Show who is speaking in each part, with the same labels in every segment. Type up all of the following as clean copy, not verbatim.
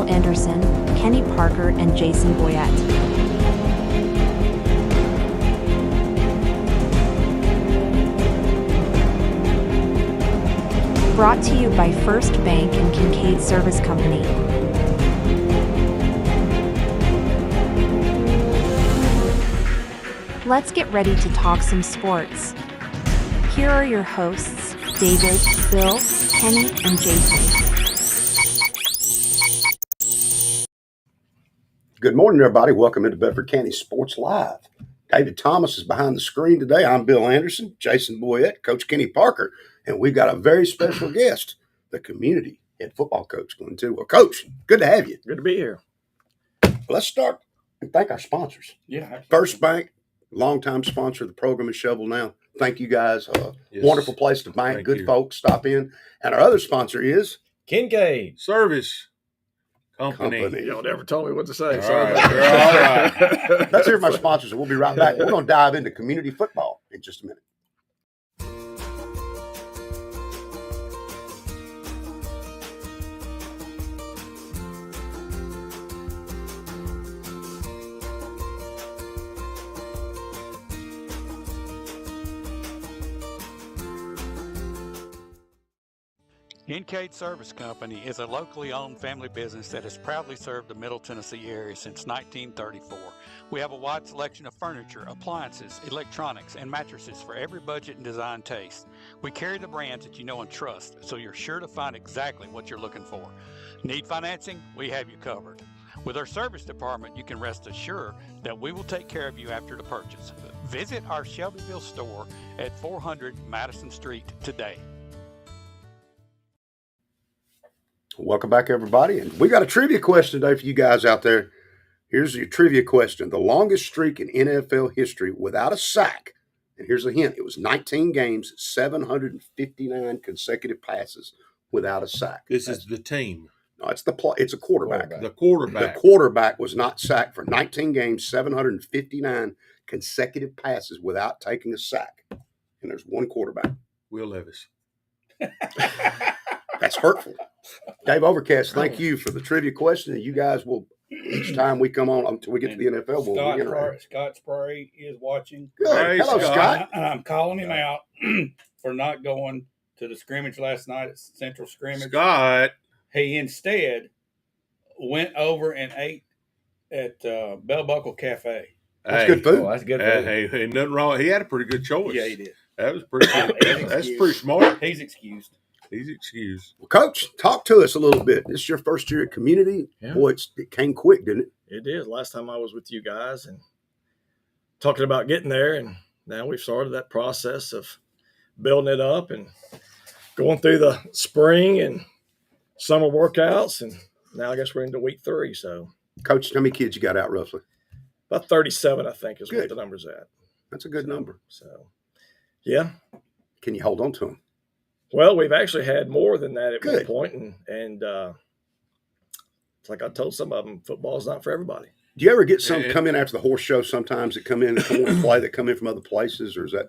Speaker 1: Bill Anderson, Kenny Parker, and Jason Boyette. Brought to you by First Bank and Kincaid Service Company. Let's get ready to talk some sports. Here are your hosts, David, Bill, Kenny, and Jason.
Speaker 2: Good morning, everybody. Welcome into Bedford County Sports Live. David Thomas is behind the screen today. I'm Bill Anderson, Jason Boyette, Coach Kenny Parker, and we've got a very special guest, the community head football coach, going to. Well, Coach, good to have you.
Speaker 3: Good to be here.
Speaker 2: Let's start and thank our sponsors.
Speaker 3: Yeah, absolutely.
Speaker 2: First Bank, longtime sponsor of the program at Shovel Now. Thank you guys.
Speaker 4: Yes.
Speaker 2: Wonderful place to bank.
Speaker 4: Thank
Speaker 2: Good
Speaker 4: you.
Speaker 2: folks. Stop in. And our other sponsor is
Speaker 3: Kincaid
Speaker 4: Service Company.
Speaker 3: Y'all never told me what to say.
Speaker 4: All
Speaker 3: Sorry
Speaker 4: right,
Speaker 3: about
Speaker 4: you're
Speaker 3: that.
Speaker 4: all right.
Speaker 2: Let's hear from our sponsors, and we'll be right back. We're going to dive into community football in just a minute.
Speaker 5: Kincaid Service Company is a locally owned family business that has proudly served the Middle Tennessee area since 1934. We have a wide selection of furniture, appliances, electronics, and mattresses for every budget and design taste. We carry the brands that you know and trust, so you're sure to find exactly what you're looking for. Need financing? We have you covered. With our service department, you can rest assured that we will take care of you after the purchase. Visit our Shelbyville store at 400 Madison Street today.
Speaker 2: Welcome back, everybody. And we got a trivia question today for you guys out there. Here's your trivia question. The longest streak in NFL history without a sack, and here's a hint, it was 19 games, 759 consecutive passes without a sack.
Speaker 4: This is the team.
Speaker 2: No, it's it's a quarterback.
Speaker 4: The quarterback.
Speaker 2: The quarterback was not sacked for 19 games, 759 consecutive passes without taking a sack. And there's one quarterback.
Speaker 4: Will Levis.
Speaker 2: That's hurtful. Dave Overcast, thank you for the trivia question. And you guys will, each time we come on until we get to the NFL, we'll reiterate.
Speaker 6: Scott Spray is watching.
Speaker 2: Good.
Speaker 4: Hey,
Speaker 2: Hello, Scott.
Speaker 6: I'm calling him out for not going to the scrimmage last night at Central Scrimmage.
Speaker 4: Scott.
Speaker 6: He instead went over and ate at Bell Buckle Cafe.
Speaker 2: That's good food.
Speaker 3: Oh, that's good food.
Speaker 4: Hey, nothing wrong. He had a pretty good choice.
Speaker 6: Yeah, he did.
Speaker 4: That was pretty good. That's pretty smart.
Speaker 6: He's excused.
Speaker 4: He's excused.
Speaker 2: Well, Coach, talk to us a little bit. This is your first year at community.
Speaker 3: Yeah.
Speaker 2: Boy, it came quick, didn't it?
Speaker 3: It is. Last time I was with you guys and talking about getting there, and now we've started that process of building it up and going through the spring and summer workouts, and now I guess we're into week 3. So,
Speaker 2: Coach, how many kids you got out roughly?
Speaker 3: about 37, I think, is
Speaker 2: Good.
Speaker 3: what the number's at.
Speaker 2: That's a good number.
Speaker 3: So, yeah.
Speaker 2: Can you hold on to them?
Speaker 3: Well, we've actually had more than that at
Speaker 2: Good.
Speaker 3: one point, and it's like I told some of them, football's not for everybody.
Speaker 2: Do you ever get some come in after the horse show sometimes that come in and want to play that come in from other places, or is that?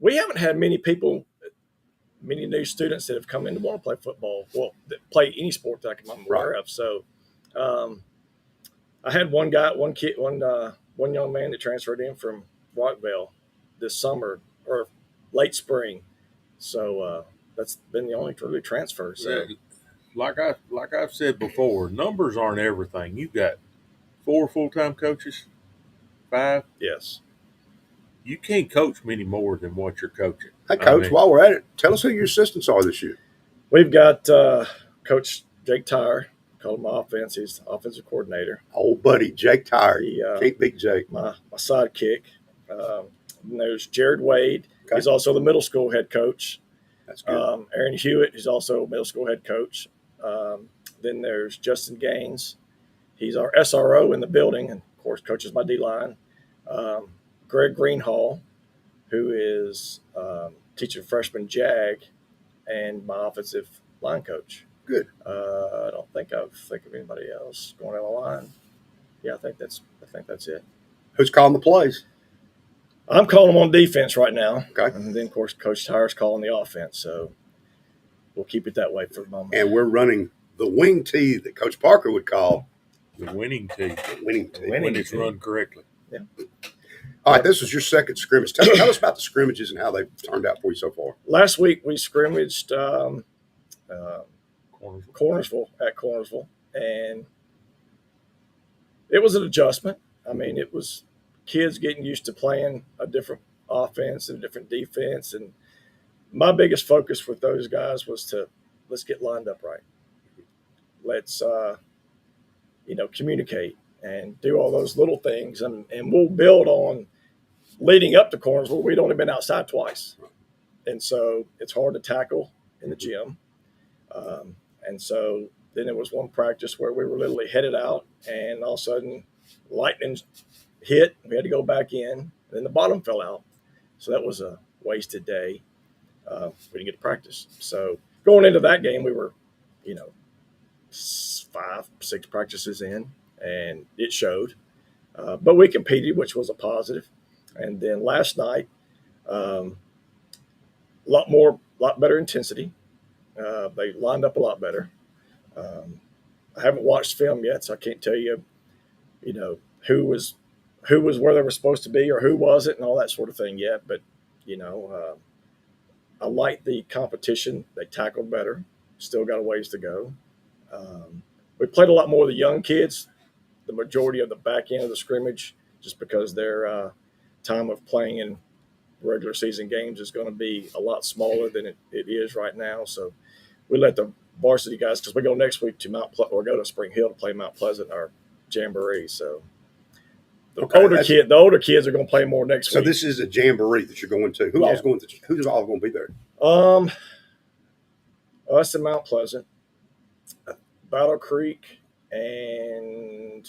Speaker 3: We haven't had many new students that have come in to want to play football. Well, that play any sport that I'm aware of. So, I had one young man that transferred in from Rockville this summer or late spring. So that's been the only truly transfer. So,
Speaker 4: Like I've said before, numbers aren't everything. You've got 4 full-time coaches, 5.
Speaker 3: yes.
Speaker 4: You can't coach many more than what you're coaching.
Speaker 2: Hey, Coach, while we're at it, tell us who your assistants are this year.
Speaker 3: We've got Coach Jake Tyre, call him my offense. He's the offensive coordinator.
Speaker 2: Old buddy, Jake Tyre.
Speaker 3: He,
Speaker 2: Can't beat Jake.
Speaker 3: my sidekick. And there's Jared Wade.
Speaker 2: Okay.
Speaker 3: He's also the middle school head coach.
Speaker 2: That's good.
Speaker 3: Aaron Hewitt, who's also middle school head coach. Then there's Justin Gaines. He's our SRO in the building and, of course, coaches my D-line. Greg Greenhall, who is teaching freshman JAG and my offensive line coach.
Speaker 2: Good.
Speaker 3: I don't think I think of anybody else going down the line. Yeah, I think that's it.
Speaker 2: Who's calling the plays?
Speaker 3: I'm calling them on defense right now.
Speaker 2: Okay.
Speaker 3: And then, of course, Coach Tyre's calling the offense. So we'll keep it that way for the moment.
Speaker 2: And we're running the wing tee that Coach Parker would call
Speaker 4: The winning tee.
Speaker 2: the winning tee.
Speaker 4: When it's run correctly.
Speaker 2: All right, this was your second scrimmage. Tell us about the scrimmages and how they've turned out for you so far.
Speaker 3: Last week we scrimmaged
Speaker 4: Cornersville.
Speaker 3: at Cornersville, and it was an adjustment. I mean, it was kids getting used to playing a different offense and a different defense. And my biggest focus with those guys was let's get lined up right. Let's communicate and do all those little things, and we'll build on leading up to Cornersville. We'd only been outside twice, and so it's hard to tackle in the gym. And so then it was one practice where we were literally headed out, and all of a sudden lightning hit. We had to go back in, and then the bottom fell out. So that was a wasted day. We didn't get to practice. So going into that game, we were, 5-6 practices in, and it showed. But we competed, which was a positive. And then last night, a lot better intensity. They lined up a lot better. I haven't watched film yet, so I can't tell you, who was where they were supposed to be or who wasn't and all that sort of thing yet. But, I like the competition. They tackled better. Still got a ways to go. We played a lot more of the young kids, the majority of the back end of the scrimmage, just because their time of playing in regular season games is going to be a lot smaller than it is right now. So we let the varsity guys, because we go next week to go to Spring Hill to play Mount Pleasant in our jamboree. So the older kids are going to play more next week.
Speaker 2: So this is a jamboree that you're going to. Who's all going to be there?
Speaker 3: Us in Mount Pleasant, Battle Creek, and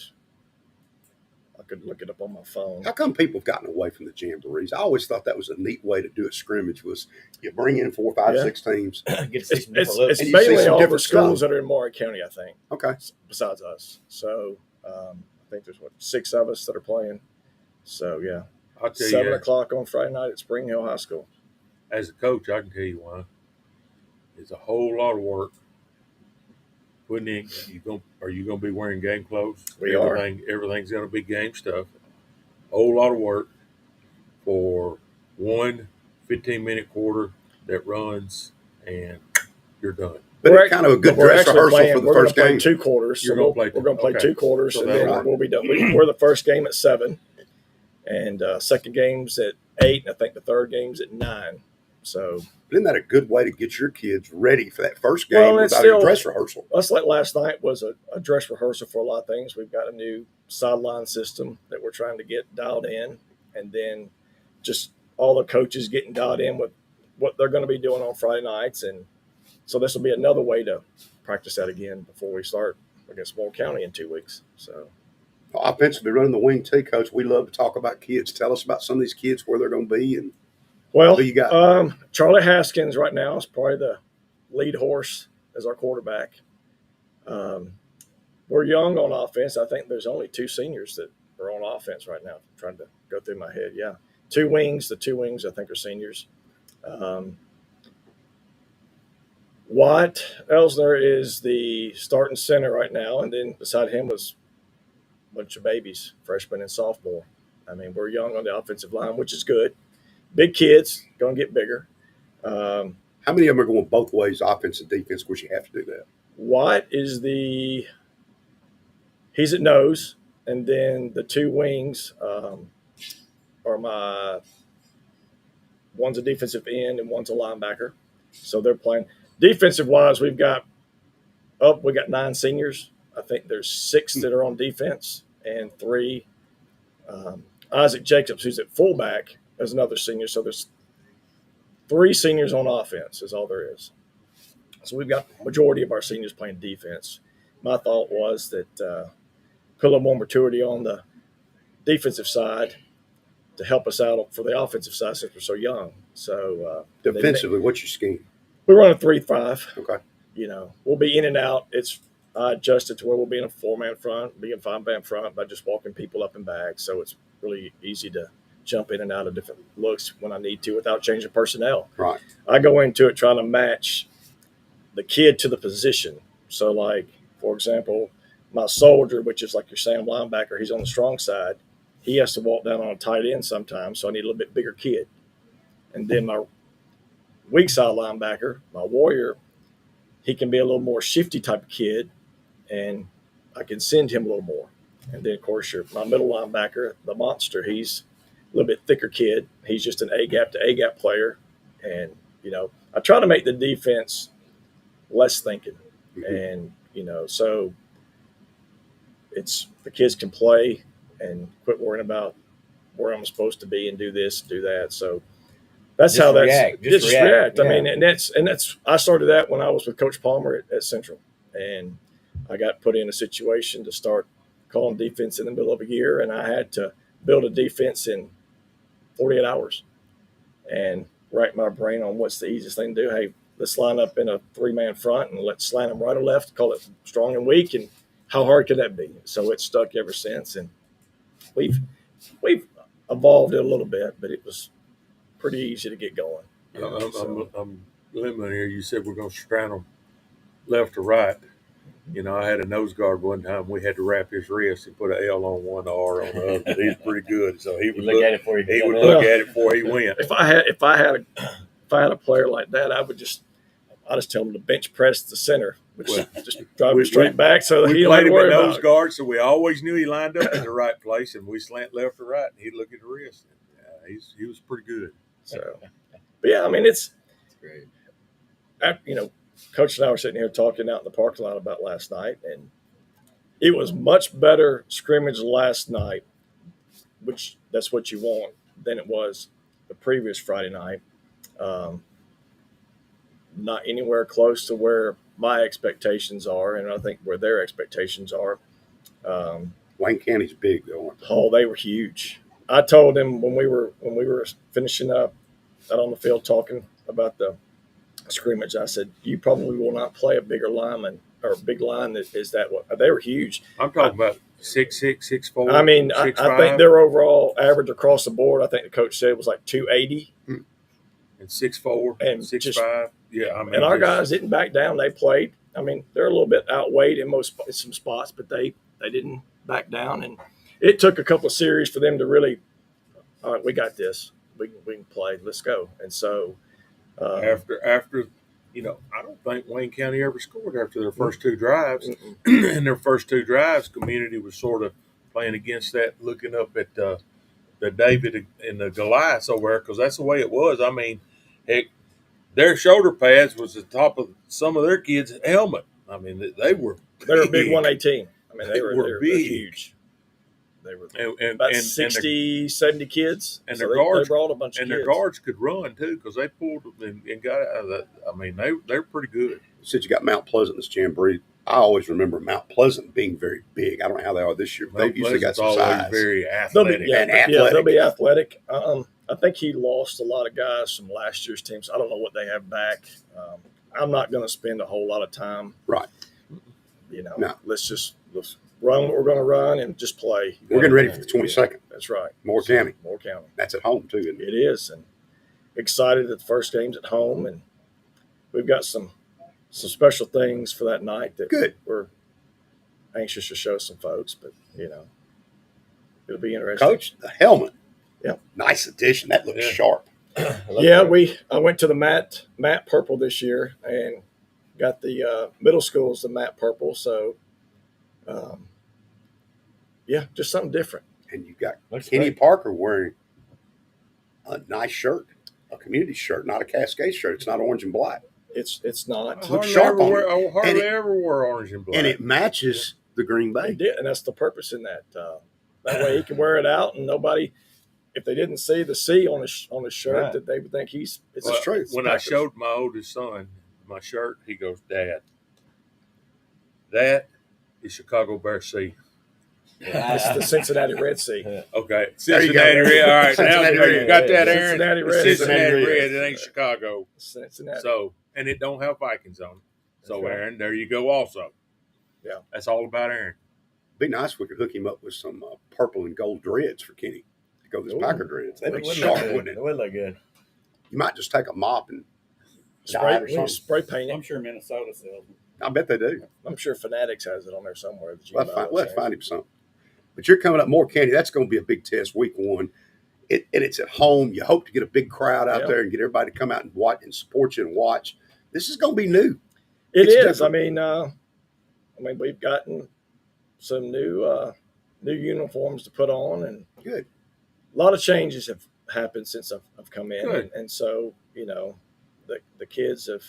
Speaker 3: I could look it up on my phone.
Speaker 2: How come people have gotten away from the jamborees? I always thought that was a neat way to do a scrimmage. Was you bring in 4, 5, 6 teams.
Speaker 7: Get to see some different looks.
Speaker 3: It's mainly all the schools that are in Maury County, I think.
Speaker 2: Okay.
Speaker 3: Besides us, so I think there's 6 of us that are playing. So yeah,
Speaker 4: I'll tell
Speaker 3: 7 o'clock on Friday night at Spring Hill High School.
Speaker 4: As a coach, I can tell you why. It's a whole lot of work. Putting in, are you gonna be wearing game clothes?
Speaker 3: We are.
Speaker 4: Everything's gonna be game stuff. A whole lot of work for one 15-minute quarter that runs, and you're done.
Speaker 2: But it's kind of a good dress rehearsal for the first game.
Speaker 3: 2 quarters.
Speaker 4: You're going to play.
Speaker 3: We're going to play 2 quarters,
Speaker 4: So
Speaker 3: and then we'll be done. We're the first game at 7, and second game's at 8, and I think the third game's at 9. So
Speaker 2: isn't that a good way to get your kids ready for that first game without a dress rehearsal?
Speaker 3: Us like last night was a dress rehearsal for a lot of things. We've got a new sideline system that we're trying to get dialed in, and then just all the coaches getting dialed in with what they're going to be doing on Friday nights. And so this will be another way to practice that again before we start against Moore County in 2 weeks. So
Speaker 2: Offensively running the wing tee, Coach, we love to talk about kids. Tell us about some of these kids, where they're going to be, and
Speaker 3: well,
Speaker 2: who you got.
Speaker 3: Charlie Haskins right now is probably the lead horse as our quarterback. We're young on offense. I think there's only 2 seniors that are on offense right now. I'm trying to go through my head. Yeah, 2 wings. The 2 wings I think are seniors. Watt Elsner is the starting center right now, and then beside him was a bunch of babies, freshmen and sophomore. I mean, we're young on the offensive line, which is good. Big kids, going to get bigger.
Speaker 2: How many of them are going both ways, offense and defense? Of course, you have to do that.
Speaker 3: Watt is he's at nose, and then the 2 wings are one's a defensive end and one's a linebacker. So they're playing. Defensive-wise, we got 9 seniors. I think there's 6 that are on defense and 3. Isaac Jacobs, who's at fullback, is another senior. So there's 3 seniors on offense is all there is. So we've got the majority of our seniors playing defense. My thought was that put a little more maturity on the defensive side to help us out for the offensive side since we're so young. So
Speaker 2: defensively, what's your scheme?
Speaker 3: We run a 3-5.
Speaker 2: Okay.
Speaker 3: We'll be in and out. I adjusted to where we'll be in a 4-man front, be in 5-man front by just walking people up in bags. So it's really easy to jump in and out of different looks when I need to without changing personnel.
Speaker 2: Right.
Speaker 3: I go into it trying to match the kid to the position. So, like, for example, my soldier, which is like your Sam linebacker, he's on the strong side. He has to walk down on a tight end sometimes, so I need a little bit bigger kid. And then my weak side linebacker, my warrior, he can be a little more shifty type of kid, and I can send him a little more. And then, of course, my middle linebacker, the monster, he's a little bit thicker kid. He's just an A gap to A gap player. And, I try to make the defense less thinking. And, so it's the kids can play and quit worrying about where I'm supposed to be and do this, do that. So that's
Speaker 7: Just
Speaker 3: how that's
Speaker 7: react.
Speaker 3: just react.
Speaker 7: Yeah.
Speaker 3: I mean, and that's I started that when I was with Coach Palmer at Central, and I got put in a situation to start calling defense in the middle of a year, and I had to build a defense in 48 hours and rack my brain on what's the easiest thing to do. Hey, let's line up in a 3-man front and let's slant them right or left, call it strong and weak, and how hard could that be? So it's stuck ever since, and we've evolved it a little bit, but it was pretty easy to get going.
Speaker 4: I'm limiting here. You said we're going to strand them left or right. I had a nose guard one time. We had to wrap his wrist and put an L on one, R on the other. He's pretty good, so he would look at it before he went.
Speaker 3: If I had a player like that, I just tell him to bench press the center, which just drive him straight back, so that he don't have to worry about it. We played him at nose guard,
Speaker 4: so we always knew he lined up in the right place, and we slant left or right, and he'd look at the wrist. He was pretty good.
Speaker 3: So, but yeah, I mean, it's
Speaker 7: great.
Speaker 3: Coach and I were sitting here talking out in the parking lot about last night, and it was much better scrimmage last night, which that's what you want, than it was the previous Friday night. Not anywhere close to where my expectations are, and I think where their expectations are.
Speaker 2: Wayne County's big, though.
Speaker 3: Oh, they were huge. I told them when we were finishing up out on the field talking about the scrimmage, I said, you probably will not play a bigger lineman or a big line that is that what they were huge.
Speaker 4: I'm talking about 6'6", 6'4".
Speaker 3: I mean, I think their overall average across the board, I think the coach said was like 280.
Speaker 4: And 6'4", and 6'5". Yeah, I mean,
Speaker 3: and our guys didn't back down. They played. I mean, they're a little bit outweighed in some spots, but they didn't back down. And it took a couple of series for them to really, all right, we got this. We can play. Let's go. And so
Speaker 4: after I don't think Wayne County ever scored after their first two drives. In their first two drives, community was sort of playing against that, looking up at the David and the Goliath over there, because that's the way it was. I mean, heck, their shoulder pads was the top of some of their kids' helmet. I mean, they were
Speaker 3: a big 118. I mean, they were big.
Speaker 4: Huge.
Speaker 3: They were about 60, 70 kids.
Speaker 4: And
Speaker 3: so
Speaker 4: their guards,
Speaker 3: they brought a bunch of kids.
Speaker 4: Their guards could run, too, because they pulled them and got out of that. I mean, they're pretty good.
Speaker 2: Since you got Mount Pleasant in this jamboree, I always remember Mount Pleasant being very big. I don't know how they are this year, but they've usually got some size.
Speaker 4: Very athletic.
Speaker 3: They'll be athletic. I think he lost a lot of guys from last year's teams. I don't know what they have back. I'm not going to spend a whole lot of time.
Speaker 2: Right.
Speaker 3: Let's run what we're going to run and just play.
Speaker 2: We're getting ready for the 22nd.
Speaker 3: That's right.
Speaker 2: Moore County.
Speaker 3: That's
Speaker 2: at home, too, isn't it?
Speaker 3: It is. And excited that the first game's at home. And we've got some special things for that night that we're anxious to show some folks. But, it'll be interesting.
Speaker 2: Coach, the helmet.
Speaker 3: Yeah.
Speaker 2: Nice addition. That looks sharp.
Speaker 3: I went to the matte purple this year and got the middle school's the matte purple. So, just something different.
Speaker 2: And you got Kenny Parker wearing a nice shirt, a community shirt, not a Cascade shirt. It's not orange and black.
Speaker 3: It's not.
Speaker 2: It looks sharp on it.
Speaker 4: I hardly ever wear orange and black.
Speaker 2: And it matches the Green Bay.
Speaker 3: It did, and that's the purpose in that. That way he can wear it out, and nobody, if they didn't see the C on his shirt, that they would think it's
Speaker 2: true.
Speaker 4: When I showed my oldest son my shirt, he goes, "Dad, that is Chicago Bear C."
Speaker 3: It's the Cincinnati Red Sea.
Speaker 4: Okay, Cincinnati Red. All right,
Speaker 2: Cincinnati
Speaker 4: now you got that, Aaron.
Speaker 3: Cincinnati Red.
Speaker 4: Cincinnati Red. It ain't Chicago.
Speaker 3: Cincinnati.
Speaker 4: So, and it don't have Vikings on it. So, Aaron, there you go. Also,
Speaker 3: yeah,
Speaker 2: that's
Speaker 4: all about Aaron.
Speaker 2: Be nice if we could hook him up with some purple and gold dreads for Kenny to go with his Packer dreads. That'd be sharp, wouldn't it?
Speaker 7: It would look good.
Speaker 2: You might just take a mop and
Speaker 3: spray paint.
Speaker 8: I'm sure Minnesota sells them.
Speaker 2: I bet they do.
Speaker 3: I'm sure Fanatics has it on there somewhere. That you
Speaker 2: We'll
Speaker 3: can
Speaker 2: have
Speaker 3: buy
Speaker 2: to
Speaker 3: those
Speaker 2: find,
Speaker 3: things.
Speaker 2: find him something. But you're coming up Moore County. That's going to be a big test week one. And it's at home. You hope to get a big crowd out there and get everybody to come out and watch and support you and watch. This is going to be new.
Speaker 3: It's
Speaker 2: different.
Speaker 3: I mean, we've gotten some new uniforms to put on, and
Speaker 2: Good.
Speaker 3: a lot of changes have happened since I've come in,
Speaker 4: Good.
Speaker 3: and so the kids have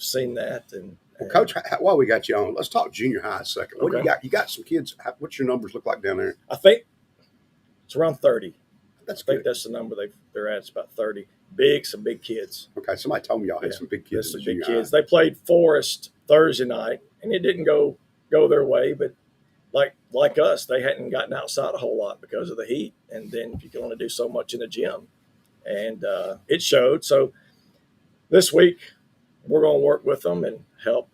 Speaker 3: seen that. And
Speaker 2: Well, Coach, while we got you on, let's talk junior high a second. What do you
Speaker 3: Okay.
Speaker 2: got? You got some kids. What's your numbers look like down there?
Speaker 3: I think it's around 30.
Speaker 2: That's
Speaker 3: I think
Speaker 2: good.
Speaker 3: that's the number they're at. It's about 30. Some big kids.
Speaker 2: Okay, somebody told me y'all had
Speaker 3: Yeah,
Speaker 2: some big
Speaker 3: There's
Speaker 2: kids.
Speaker 3: some
Speaker 2: in
Speaker 3: big
Speaker 2: junior
Speaker 3: kids.
Speaker 2: high.
Speaker 3: They played Forest Thursday night, and it didn't go their way. But like us, they hadn't gotten outside a whole lot because of the heat, and then you can only do so much in the gym, and it showed. So this week we're going to work with them and help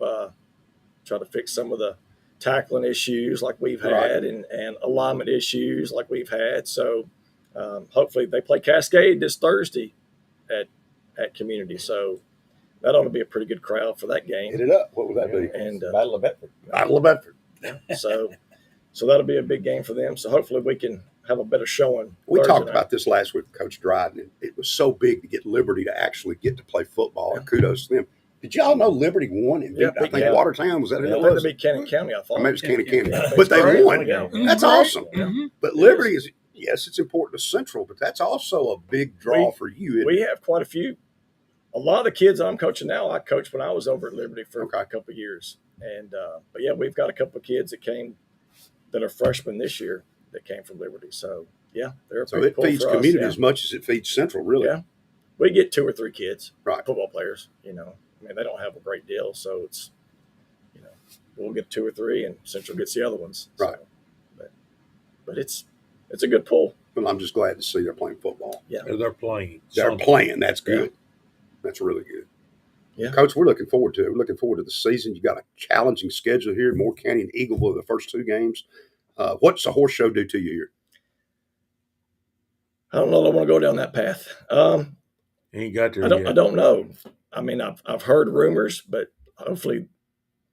Speaker 3: try to fix some of the tackling issues like we've had,
Speaker 2: Right.
Speaker 3: and alignment issues like we've had. So hopefully they play Cascade this Thursday at Community. So that ought to be a pretty good crowd for that game.
Speaker 2: Hit it up. What would that be?
Speaker 3: And
Speaker 7: Battle of Bedford.
Speaker 2: Battle of Bedford.
Speaker 3: so that'll be a big game for them. So hopefully we can have a better showing.
Speaker 2: We
Speaker 3: Thursday
Speaker 2: talked
Speaker 3: night.
Speaker 2: about this last week with Coach Dryden. It was so big to get Liberty to actually get to play football. And kudos to them. Did y'all know Liberty won and beat,
Speaker 3: Yeah,
Speaker 2: I think
Speaker 3: yeah.
Speaker 2: Watertown? Was that who
Speaker 3: Yeah,
Speaker 2: it
Speaker 3: I think
Speaker 2: was?
Speaker 3: to be Cannon County, I thought.
Speaker 2: Or maybe it's Cannon County.
Speaker 3: Yeah,
Speaker 2: But they
Speaker 3: great.
Speaker 2: won.
Speaker 3: Yeah.
Speaker 2: That's awesome.
Speaker 3: Yeah.
Speaker 4: Mm-hmm.
Speaker 2: But Liberty is, yes, it's important to Central, but that's also a big draw for you. isn't
Speaker 3: We
Speaker 2: it?
Speaker 3: have quite a few. A lot of the kids I'm coaching now, I coached when I was over at Liberty for a couple of years. And but yeah, we've got a couple of kids that are freshmen this year that came from Liberty. So yeah, they're a
Speaker 2: So
Speaker 3: big
Speaker 2: it
Speaker 3: pull
Speaker 2: feeds
Speaker 3: for us,
Speaker 2: community
Speaker 3: yeah.
Speaker 2: as much as it feeds Central, really.
Speaker 3: Yeah. We get 2 or 3 kids,
Speaker 2: Right.
Speaker 3: football players. I mean, they don't have a great deal, so it's we'll get 2 or 3, and Central gets the other ones.
Speaker 2: Right.
Speaker 3: So, but it's a good pull.
Speaker 2: But I'm just glad to see they're playing football.
Speaker 3: Yeah.
Speaker 4: They're playing.
Speaker 2: They're
Speaker 4: something.
Speaker 2: playing. That's good. That's really good.
Speaker 3: Yeah.
Speaker 2: Coach, we're looking forward to it. We're looking forward to the season. You got a challenging schedule here. Moore County and Eagleville, the first 2 games. What's the horse show do to you here?
Speaker 3: I don't know that I want to go down that path.
Speaker 4: Ain't got there
Speaker 3: I
Speaker 4: yet.
Speaker 3: don't know. I mean, I've heard rumors, but hopefully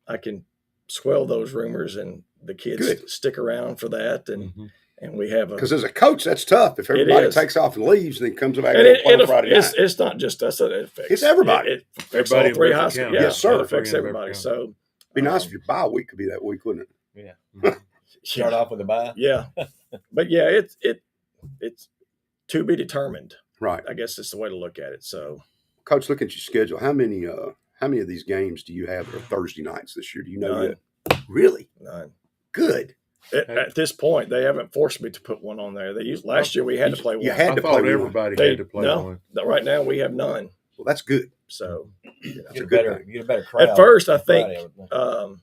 Speaker 3: I can swell those rumors and the kids
Speaker 2: Good.
Speaker 3: stick around for that. And
Speaker 4: Mhm.
Speaker 3: and we have
Speaker 2: Because as a coach, that's tough. If everybody
Speaker 3: is.
Speaker 2: takes off and leaves and then comes back
Speaker 3: and
Speaker 2: and play on Friday night.
Speaker 3: it's not just us that it affects.
Speaker 2: It's everybody.
Speaker 3: It affects
Speaker 4: Everybody
Speaker 3: all
Speaker 4: in
Speaker 3: 3
Speaker 4: Bedford
Speaker 3: high schools.
Speaker 4: County.
Speaker 3: Yeah,
Speaker 2: Yes, sir.
Speaker 3: It affects
Speaker 4: Everybody in
Speaker 3: everybody.
Speaker 4: Bedford
Speaker 3: So
Speaker 2: Be nice if your bye week could be that week, wouldn't it?
Speaker 7: Yeah. Start off with a bye.
Speaker 3: Yeah, but yeah, it's to be determined.
Speaker 2: Right.
Speaker 3: I guess that's the way to look at it. So
Speaker 2: Coach, look at your schedule. How many of these games do you have that are Thursday nights this year? Do you know
Speaker 3: None.
Speaker 2: that? Really?
Speaker 3: none.
Speaker 2: Good.
Speaker 3: At this point, they haven't forced me to put one on there. Last year we had to play one.
Speaker 2: You had
Speaker 4: I
Speaker 2: to
Speaker 4: thought
Speaker 2: play one.
Speaker 4: everybody had to play
Speaker 3: no,
Speaker 4: one.
Speaker 3: right now we have none.
Speaker 2: Well, that's good.
Speaker 3: So
Speaker 7: Get
Speaker 2: a
Speaker 7: a
Speaker 2: good
Speaker 7: better,
Speaker 2: thing.
Speaker 7: get a better crowd.
Speaker 3: at first, I
Speaker 7: on Friday,
Speaker 3: think
Speaker 7: would think.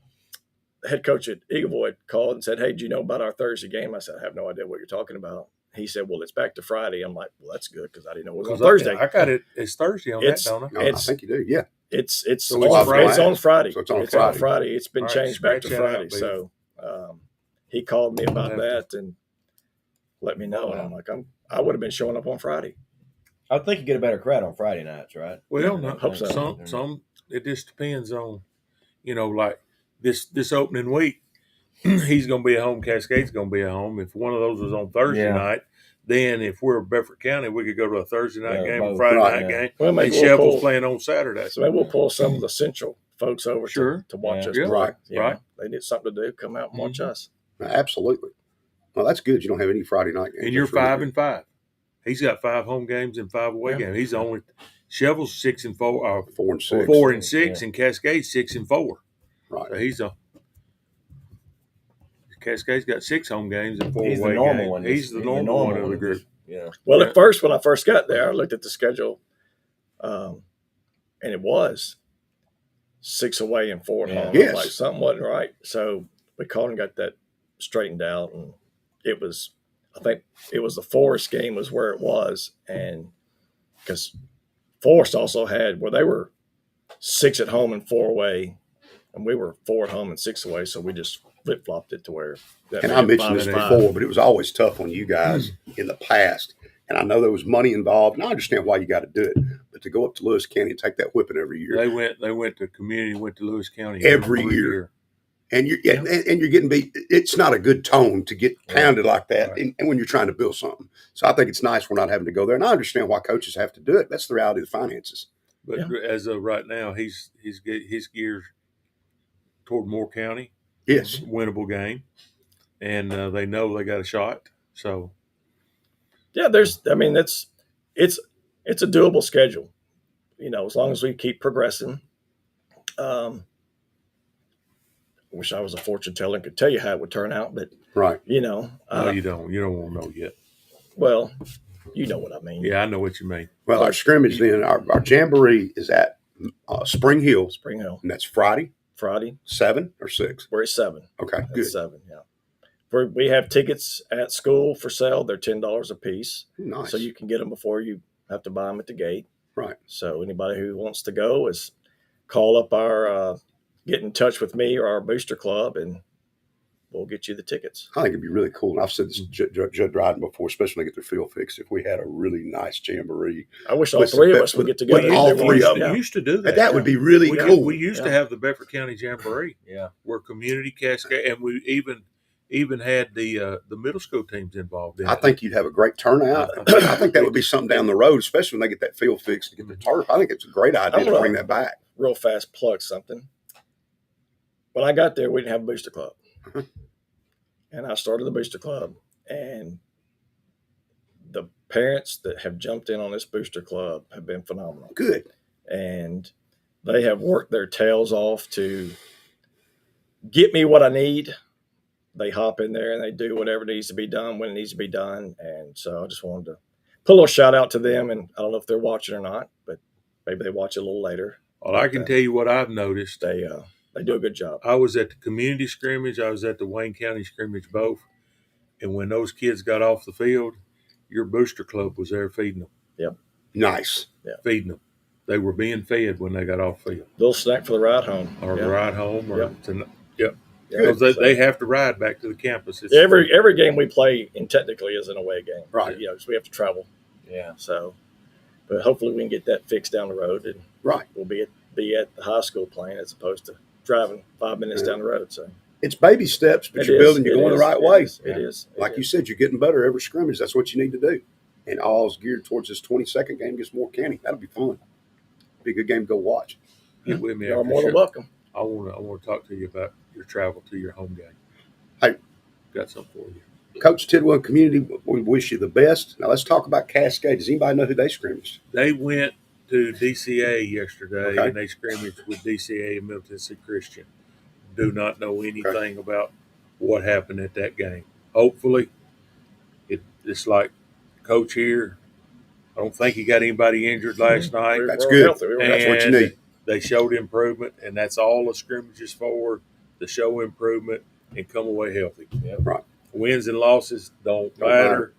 Speaker 3: the head coach at Eagleville had called and said, "Hey, do you know about our Thursday game?" I said, "I have no idea what you're talking about." He said, "Well, it's back to Friday." I'm like, "Well, that's good because I didn't know it was on Thursday."
Speaker 4: I got it. It's Thursday on
Speaker 3: It's-
Speaker 4: that, don't I?
Speaker 2: No, I
Speaker 3: It's-
Speaker 2: think you do. Yeah.
Speaker 3: It's
Speaker 4: So it's
Speaker 3: on
Speaker 4: Friday.
Speaker 3: It's on Friday.
Speaker 2: So it's on
Speaker 3: On
Speaker 2: Friday.
Speaker 3: Friday. It's been
Speaker 4: All right,
Speaker 3: changed back to
Speaker 4: scratch that out,
Speaker 3: Friday.
Speaker 4: baby.
Speaker 3: So he called me about
Speaker 4: Have to-
Speaker 3: that and let me know. And I'm like, I would have been showing up on Friday.
Speaker 7: I would think you get a better crowd on Friday nights, right?
Speaker 4: Well, no,
Speaker 3: Hope so.
Speaker 4: some it just depends on, like this opening week. He's going to be at home. Cascade's going to be at home. If one of those was on Thursday
Speaker 7: Yeah.
Speaker 4: night, then if we're Bedford County, we could go to a Thursday night
Speaker 7: Yeah,
Speaker 4: game, a
Speaker 7: both.
Speaker 4: Friday
Speaker 2: Right.
Speaker 4: night game,
Speaker 3: Well,
Speaker 4: and
Speaker 3: maybe we'll
Speaker 4: Sheffield's
Speaker 3: pull,
Speaker 4: playing on Saturday.
Speaker 3: so maybe we'll pull some of the Central folks over
Speaker 4: Sure.
Speaker 3: to watch
Speaker 7: Yeah.
Speaker 3: us.
Speaker 4: Yeah.
Speaker 3: play.
Speaker 2: Right.
Speaker 3: You know,
Speaker 4: Right.
Speaker 3: They need something to do. Come out and watch
Speaker 4: Mhm.
Speaker 3: us.
Speaker 2: Absolutely. Well, that's good. You don't have any Friday night games.
Speaker 4: And you're
Speaker 2: That's really
Speaker 4: 5-5. He's got 5 home games and 5 away
Speaker 3: Yeah.
Speaker 4: games. He's the only. Sheffield's 6-4,
Speaker 2: good. 4 and 6.
Speaker 4: 4-6, and Cascade's 6-4.
Speaker 2: Right.
Speaker 4: So he's Cascade's got 6 home games and 4
Speaker 7: He's the
Speaker 4: away
Speaker 7: normal
Speaker 4: games.
Speaker 7: one.
Speaker 4: He's the normal one of the group.
Speaker 7: Yeah.
Speaker 3: Well,
Speaker 4: Yeah.
Speaker 3: at first, when I first got there, I looked at the schedule, and it was 6 away and 4 at
Speaker 7: Yeah.
Speaker 3: home.
Speaker 2: Yes.
Speaker 3: Like something wasn't right. So we called and got that straightened out, and it was. I think it was the Forest game was where it was, and because Forest also had where they were 6 at home and 4 away, and we were 4 at home and 6 away. So we just flip flopped it to where. That
Speaker 2: And
Speaker 3: made
Speaker 2: I
Speaker 3: it
Speaker 2: mentioned this
Speaker 3: 5-5.
Speaker 2: before, but it was always tough on you guys in the past. And I know there was money involved, and I understand why you got to do it. but to go up to Lewis County and take that whipping every year.
Speaker 4: They went to community, went to Lewis County
Speaker 2: Every year. And you're and you're getting beat. It's not a good tone to get pounded like that,
Speaker 4: Right.
Speaker 2: and when you're trying to build something. So I think it's nice we're not having to go there, and I understand why coaches have to do it. That's the reality of the finances.
Speaker 4: But as of right now, he's his gears toward Moore County.
Speaker 2: Yes,
Speaker 4: Winnable game, and they know they got a shot. So
Speaker 3: yeah, it's a doable schedule, as long as we keep progressing. I wish I was a fortune teller and could tell you how it would turn out, but
Speaker 2: right.
Speaker 4: No, you don't. You don't want to know yet.
Speaker 3: Well, you know what I mean.
Speaker 4: Yeah, I know what you mean.
Speaker 2: Well, our scrimmage then, our jamboree is at Spring Hill, and that's Friday, 7 or 6.
Speaker 3: We're at 7.
Speaker 2: Okay,
Speaker 3: At
Speaker 2: good.
Speaker 3: 7, yeah. We have tickets at school for sale. They're $10 a piece,
Speaker 2: Nice.
Speaker 3: so you can get them before you have to buy them at the gate.
Speaker 2: Right.
Speaker 3: So anybody who wants to go is call up get in touch with me or our booster club, and we'll get you the tickets.
Speaker 2: I think it'd be really cool. And I've said this to Judd Dryden before, especially when they get their field fixed. If we had a really nice jamboree,
Speaker 3: I wish all three of us would get together.
Speaker 2: all three of them.
Speaker 4: We used to do that.
Speaker 2: That would be really cool.
Speaker 4: We used to have the Bedford County Jamboree.
Speaker 7: Yeah.
Speaker 4: Where community cascade, and we even had the middle school teams involved in it.
Speaker 2: I think you'd have a great turnout. I think that would be something down the road, especially when they get that field fixed to get the turf. I think it's a great idea to bring that back.
Speaker 3: Real fast plug something. When I got there, we didn't have a booster club. And I started the booster club. And the parents that have jumped in on this booster club have been phenomenal.
Speaker 2: Good.
Speaker 3: And they have worked their tails off to get me what I need. They hop in there and they do whatever needs to be done when it needs to be done. And so I just wanted to put a little shout out to them. And I don't know if they're watching or not, but maybe they watch it a little later.
Speaker 4: Well, I can tell you what I've noticed.
Speaker 3: They do a good job.
Speaker 4: I was at the community scrimmage. I was at the Wayne County scrimmage both. And when those kids got off the field, your booster club was there feeding them.
Speaker 3: Yep.
Speaker 2: Nice.
Speaker 3: Yeah.
Speaker 4: Feeding them. They were being fed when they got off the field.
Speaker 3: Little snack for the ride home.
Speaker 4: Or ride home. Or
Speaker 3: Yep.
Speaker 4: Because they have to ride back to the campus.
Speaker 3: Every game we play in technically is an away game.
Speaker 2: Right.
Speaker 3: Because we have to travel.
Speaker 7: Yeah.
Speaker 3: So, but hopefully we can get that fixed down the road, and
Speaker 2: Right.
Speaker 3: we'll be at the high school playing as opposed to driving 5 minutes down the road. So
Speaker 2: It's baby steps, but you're building, you're going the right way.
Speaker 3: It is.
Speaker 2: Like you said, you're getting better every scrimmage. That's what you need to do. And all's geared towards this 22nd game against Moore County. That'll be fun. Be a good game to go watch.
Speaker 4: Get with me.
Speaker 3: You're more than welcome.
Speaker 4: I want to talk to you about your travel to your home game.
Speaker 2: Hey.
Speaker 4: Got something for you.
Speaker 2: Coach Tidwell Community, we wish you the best. Now let's talk about Cascade. Does anybody know who they scrimmaged?
Speaker 4: They went to DCA yesterday,
Speaker 2: Okay.
Speaker 4: and they scrimmaged with DCA and Middle Tennessee Christian. Do not know anything about what happened at that game. Hopefully, it's like Coach here. I don't think he got anybody injured last night.
Speaker 2: That's good.
Speaker 3: Healthy.
Speaker 2: That's what you need.
Speaker 4: They showed improvement, and that's all the scrimmage is for, to show improvement and come away healthy.
Speaker 7: Yep.
Speaker 2: Right.
Speaker 4: Wins and losses don't matter.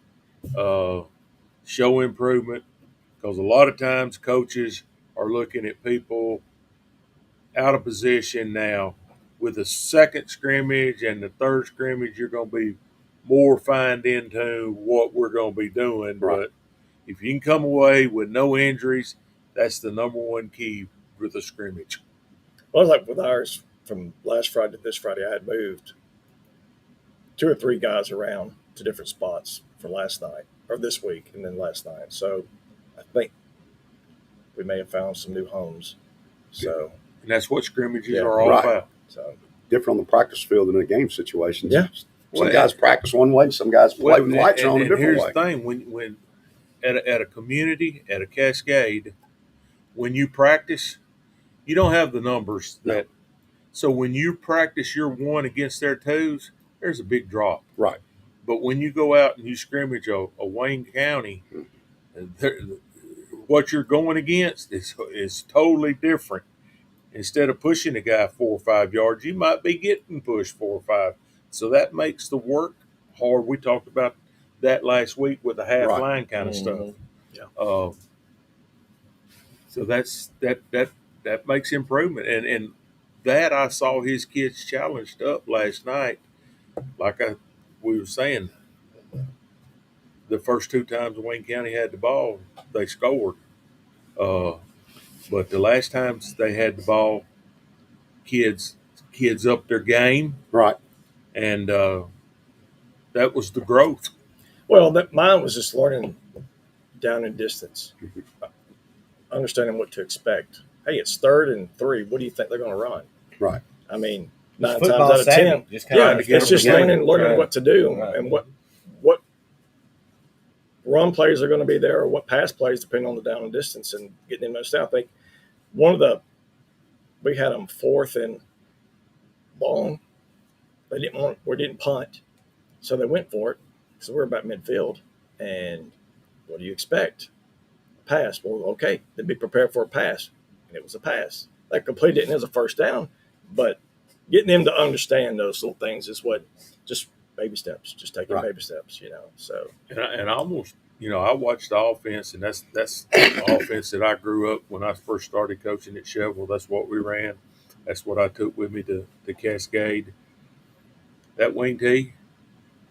Speaker 4: Show improvement, because a lot of times coaches are looking at people out of position now. With the second scrimmage and the third scrimmage, you're going to be more fined into what we're going to be doing.
Speaker 2: Right.
Speaker 4: But if you can come away with no injuries, that's the number one key with a scrimmage.
Speaker 3: Well, like with ours from last Friday to this Friday, I had moved 2 or 3 guys around to different spots for last night or this week and then last night. So I think we may have found some new homes. So,
Speaker 4: And that's what scrimmages
Speaker 3: Yeah,
Speaker 4: are all
Speaker 2: right.
Speaker 4: about.
Speaker 3: so
Speaker 2: Different on the practice field than in the game situations.
Speaker 3: Yeah.
Speaker 2: Some guys practice one way, some guys play with lights on a
Speaker 4: and
Speaker 2: different
Speaker 4: here's
Speaker 2: way.
Speaker 4: the thing: when at a community, at a Cascade, when you practice, you don't have the numbers that. So when you practice your 1 against their 2s, there's a big drop.
Speaker 2: Right.
Speaker 4: But when you go out and you scrimmage a Wayne County, what you're going against is totally different. Instead of pushing a guy 4 or 5 yards, you might be getting pushed 4 or 5. So that makes the work hard. We talked about that last week with the half
Speaker 2: Right.
Speaker 4: line kind of stuff.
Speaker 3: Yeah.
Speaker 4: So that makes improvement, and that I saw his kids challenged up last night. Like we were saying, the first 2 times Wayne County had the ball, they scored. But the last times they had the ball, kids up their game,
Speaker 2: Right.
Speaker 4: and that was the growth.
Speaker 3: Well, mine was just learning down and distance, understanding what to expect. Hey, it's 3rd and 3. What do you think they're going to run?
Speaker 2: Right.
Speaker 3: I mean,
Speaker 7: It's
Speaker 3: 9 times
Speaker 7: football
Speaker 3: out of
Speaker 7: savvy.
Speaker 3: 10,
Speaker 7: Just kinda
Speaker 3: yeah,
Speaker 7: to get
Speaker 3: it's
Speaker 7: them
Speaker 3: just
Speaker 7: together.
Speaker 3: learning
Speaker 7: Right.
Speaker 3: what to do
Speaker 7: Right.
Speaker 3: and what run plays are going to be there or what pass plays depending on the down and distance and getting them understand. I think we had them 4th and long. We didn't punt, so they went for it. So we're about midfield, and what do you expect? Pass. Well, okay, then be prepared for a pass, and it was a pass. That completed it and it was a first down, but getting them to understand those little things is what just baby steps, just taking baby steps, So
Speaker 4: And I almost, I watched the offense, and that's the offense that I grew up when I first started coaching at Chevrolet. That's what we ran. That's what I took with me to Cascade. That wing T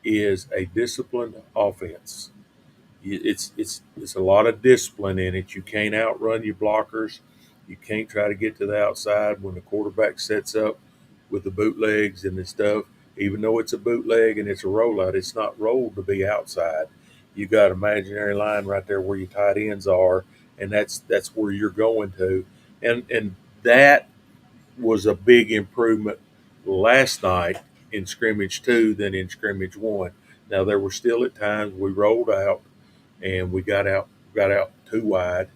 Speaker 4: is a disciplined offense. It's a lot of discipline in it. You can't outrun your blockers. You can't try to get to the outside when the quarterback sets up with the bootlegs and the stuff. Even though it's a bootleg and it's a rollout, it's not rolled to be outside. You got an imaginary line right there where your tight ends are, and that's where you're going to. And that was a big improvement last night in scrimmage 2 than in scrimmage 1. Now there were still at times we rolled out and we got out too wide,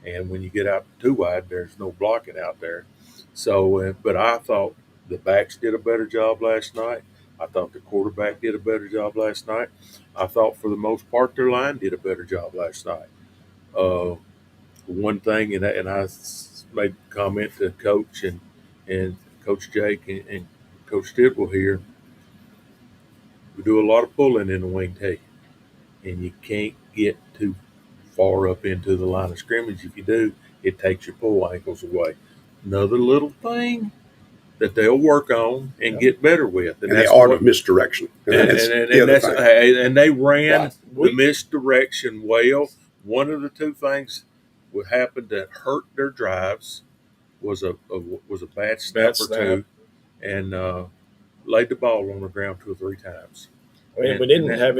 Speaker 4: and when you get out too wide, there's no blocking out there. So, but I thought the backs did a better job last night. I thought the quarterback did a better job last night. I thought for the most part their line did a better job last night. One thing, and I made a comment to Coach and Coach Jake and Coach Tidwell here. We do a lot of pulling in the wing T, and you can't get too far up into the line of scrimmage. If you do, it takes your pull ankles away. Another little thing that they'll work on and get better with,
Speaker 2: And the art of misdirection.
Speaker 4: And they ran
Speaker 2: Right.
Speaker 4: the misdirection well. One of the two things would happen that hurt their drives was a bad snap or two, and laid the ball on the ground 2 or 3 times.
Speaker 3: I mean, we didn't have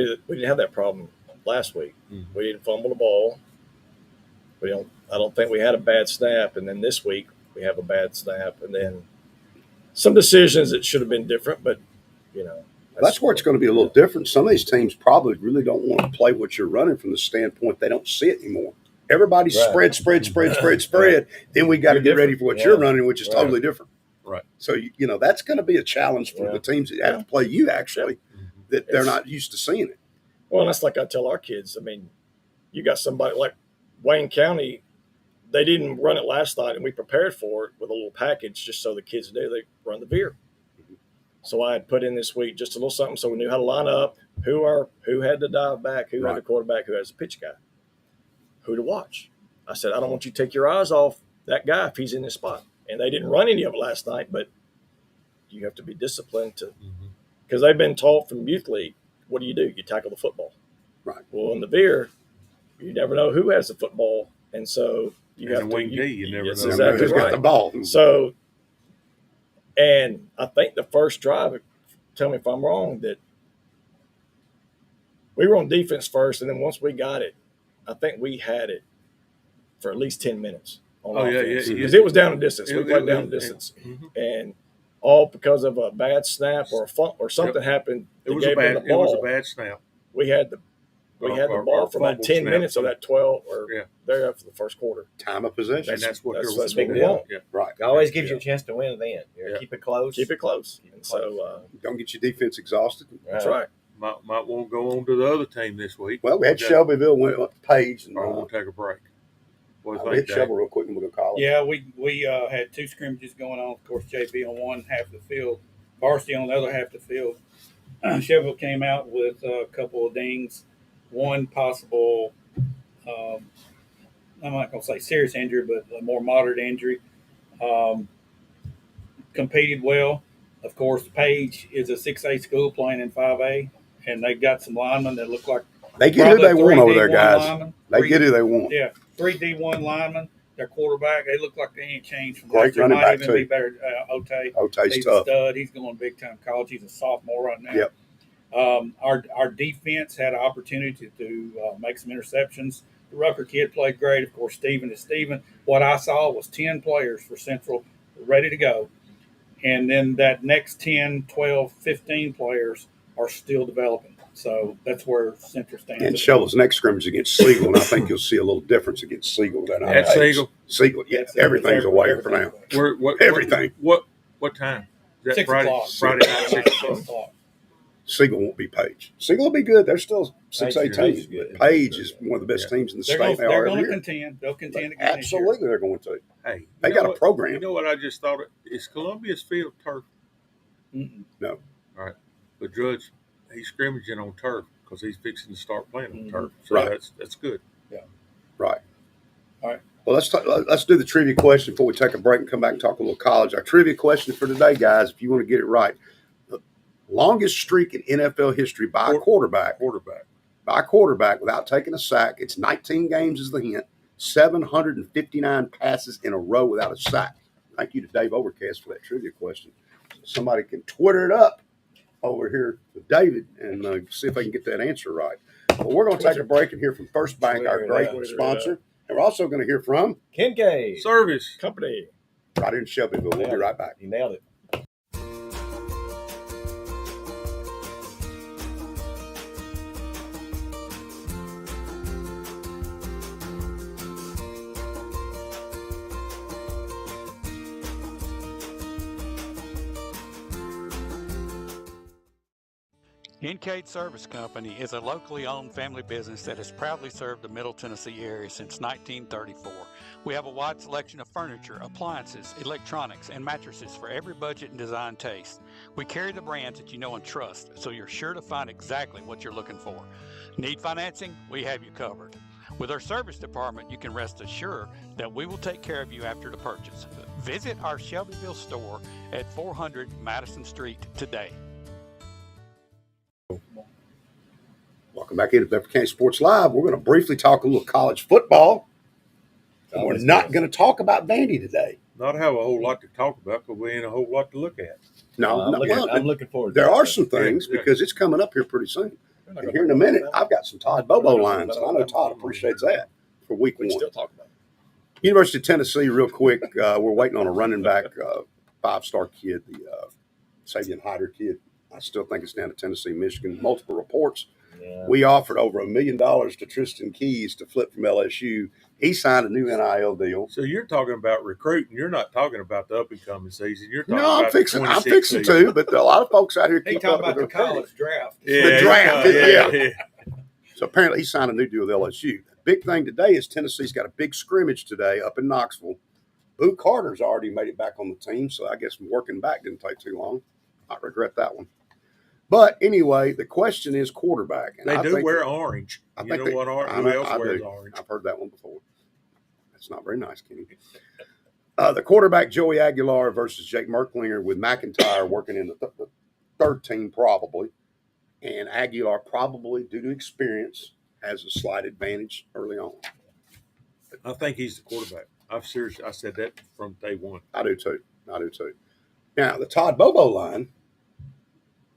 Speaker 3: that problem last week.
Speaker 4: Mm-hmm.
Speaker 3: We didn't fumble the ball. I don't think we had a bad snap, and then this week we have a bad snap, and then some decisions that should have been different, but
Speaker 2: That's where it's going to be a little different. Some of these teams probably really don't want to play what you're running from the standpoint they don't see it anymore. Everybody's spread. Then we got to get ready for what you're running, which is totally different.
Speaker 4: Right.
Speaker 2: So, that's going to be a challenge for the teams that have to play you, actually, that they're not used to seeing it.
Speaker 3: Well, that's like I tell our kids. I mean, you got somebody like Wayne County, they didn't run it last night, and we prepared for it with a little package just so the kids knew they run the veer. So I had put in this week just a little something so we knew how to line up, who had the dive back, who had the quarterback, who has the pitch guy, who to watch. I said, I don't want you to take your eyes off that guy if he's in this spot. And they didn't run any of it last night, but you have to be disciplined because they've been taught from youth league, what do? You tackle the football.
Speaker 2: Right.
Speaker 3: Well, in the veer, you never know who has the football, and so you have to.
Speaker 4: You never know
Speaker 3: exactly
Speaker 2: who's
Speaker 3: right.
Speaker 2: got the ball.
Speaker 3: So, and I think the first drive, tell me if I'm wrong, that we were on defense first, and then once we got it, I think we had it for at least 10 minutes on offense. Because it was down a distance. We played down a distance. And all because of a bad snap or something happened.
Speaker 4: It was a bad snap.
Speaker 3: We had the ball for about 10 minutes of that 12 or there after the first quarter.
Speaker 2: Time of possession.
Speaker 4: And that's what
Speaker 3: we want.
Speaker 4: Yeah.
Speaker 2: Right.
Speaker 7: It always gives you a chance to win at the end. Keep it close.
Speaker 3: Keep it close. So
Speaker 2: don't get your defense exhausted.
Speaker 3: That's right.
Speaker 4: Might want to go on to the other team this week.
Speaker 2: Well, we had Shelbyville went up to Page. And
Speaker 4: we'll take a break.
Speaker 2: We'll hit Shelby real quick and we'll go college.
Speaker 8: Yeah, we had 2 scrimmages going on. Of course, JB on one half of the field, varsity on the other half of the field. Shelbyville came out with a couple of dings, one possible, I'm not going to say serious injury, but a more moderate injury. Competed well. Of course, Page is a 6A school playing in 5A, and they've got some linemen that look like
Speaker 2: they get who they want over there, guys.
Speaker 8: Linemen.
Speaker 2: They get who they want.
Speaker 8: Yeah, 3 D1 linemen their quarterback. They look like they ain't changed from
Speaker 2: Great
Speaker 8: last year.
Speaker 2: running
Speaker 8: Might
Speaker 2: back,
Speaker 8: even
Speaker 2: too.
Speaker 8: be better. Otay.
Speaker 2: Otay's
Speaker 8: He's
Speaker 2: tough.
Speaker 8: a stud. He's going big time college. He's a sophomore right now.
Speaker 2: Yep.
Speaker 8: Our defense had an opportunity to make some interceptions. The Rucker kid played great. Of course, Steven is Steven. What I saw was 10 players for Central ready to go. And then that next 10, 12, 15 players are still developing. So that's where Central stands.
Speaker 2: And Shovel's next scrimmage against Siegel, and I think you'll see a little difference against Siegel than
Speaker 4: At Siegel?
Speaker 2: Siegel, yeah. Everything's away for now. Everything.
Speaker 4: What time? Is that
Speaker 8: 6
Speaker 4: Friday?
Speaker 8: o'clock.
Speaker 4: Friday night, 6
Speaker 8: 6
Speaker 4: o'clock.
Speaker 8: o'clock.
Speaker 2: Siegel won't be Page. Siegel will be good. They're still 6A
Speaker 7: Page
Speaker 2: teams,
Speaker 7: is good.
Speaker 2: but Page is one of the best teams in the
Speaker 8: They're
Speaker 2: state.
Speaker 8: going
Speaker 2: every
Speaker 8: to
Speaker 2: year.
Speaker 8: contend. They'll contend again this year.
Speaker 2: Absolutely, they're going to.
Speaker 4: Hey,
Speaker 2: They
Speaker 4: you
Speaker 2: got
Speaker 4: know
Speaker 2: a
Speaker 4: what?
Speaker 2: program.
Speaker 4: You know what I just thought? Is Columbia's field turf?
Speaker 8: Mm-mm.
Speaker 2: No.
Speaker 4: All right. But Judge, he's scrimmaging on turf because he's fixing to start playing on turf. So
Speaker 2: Right.
Speaker 4: that's good.
Speaker 2: Right.
Speaker 8: All right.
Speaker 2: Well, let's do the trivia question before we take a break and come back and talk a little college. Our trivia question for today, guys, if you want to get it right, the longest streak in NFL history by a quarterback without taking a sack. It's 19 games is the hint. 759 passes in a row without a sack. Thank you to Dave Overcast for that trivia question. Somebody can Twitter it up over here with David and see if they can get that answer right. Well, we're going to take a break and hear from First Bank, our great sponsor. And we're also going to hear from
Speaker 7: Kincaid.
Speaker 4: Service
Speaker 3: Company.
Speaker 2: right here in Shelbyville. We'll be right back.
Speaker 7: You nailed it.
Speaker 5: Kincaid Service Company is a locally owned family business that has proudly served the Middle Tennessee area since 1934. We have a wide selection of furniture, appliances, electronics, and mattresses for every budget and design taste. We carry the brands that you know and trust, so you're sure to find exactly what you're looking for. Need financing? We have you covered. With our service department, you can rest assured that we will take care of you after the purchase. Visit our Shelbyville store at 400 Madison Street today.
Speaker 2: Welcome back into Bedford County Sports Live. We're going to briefly talk a little college football. And we're not going to talk about Vandy today.
Speaker 4: not have a whole lot to talk about because we ain't a whole lot to look at.
Speaker 7: I'm looking forward to
Speaker 2: there
Speaker 7: that.
Speaker 2: are some things because it's coming up here pretty soon. And here in a minute, I've got some Todd Bobo lines, and I know Todd appreciates that for week one.
Speaker 3: Still talking about it.
Speaker 2: University of Tennessee, real quick. We're waiting on a running back, five-star kid, the Savion Hyder kid. I still think it's down to Tennessee, Michigan. Multiple reports.
Speaker 7: Yeah.
Speaker 2: We offered over $1 million to Tristan Keys to flip from LSU. He signed a new NIL deal.
Speaker 4: So you're talking about recruiting. You're not talking about the up-and-coming season. You're talking
Speaker 2: No,
Speaker 4: about
Speaker 2: I'm fixing
Speaker 4: season.
Speaker 2: to, but a lot of folks out here
Speaker 8: He
Speaker 2: keep
Speaker 8: talking
Speaker 2: up
Speaker 8: about
Speaker 2: with
Speaker 8: the
Speaker 2: their
Speaker 8: college draft.
Speaker 2: The draft,
Speaker 4: yeah.
Speaker 2: So apparently he signed a new deal with LSU. Big thing today is Tennessee's got a big scrimmage today up in Knoxville. Boo Carter's already made it back on the team, so I guess working back didn't take too long. I regret that one. But anyway, the question is quarterback. And
Speaker 4: They
Speaker 2: I
Speaker 4: do
Speaker 2: think
Speaker 4: wear
Speaker 2: that,
Speaker 4: orange.
Speaker 2: I
Speaker 4: You
Speaker 2: think
Speaker 4: know
Speaker 2: they-
Speaker 4: what
Speaker 2: I
Speaker 4: orange? Who
Speaker 2: know-
Speaker 4: else
Speaker 2: I
Speaker 4: wears
Speaker 2: do.
Speaker 4: orange?
Speaker 2: I've heard that one before. That's not very nice, Kenny. The quarterback, Joey Aguilar versus Jake Merklinger with McIntyre working in the third team probably. And Aguilar probably, due to experience, has a slight advantage early on.
Speaker 4: I think he's the quarterback. I said that from day one.
Speaker 2: I do too. Now, the Todd Bobo line,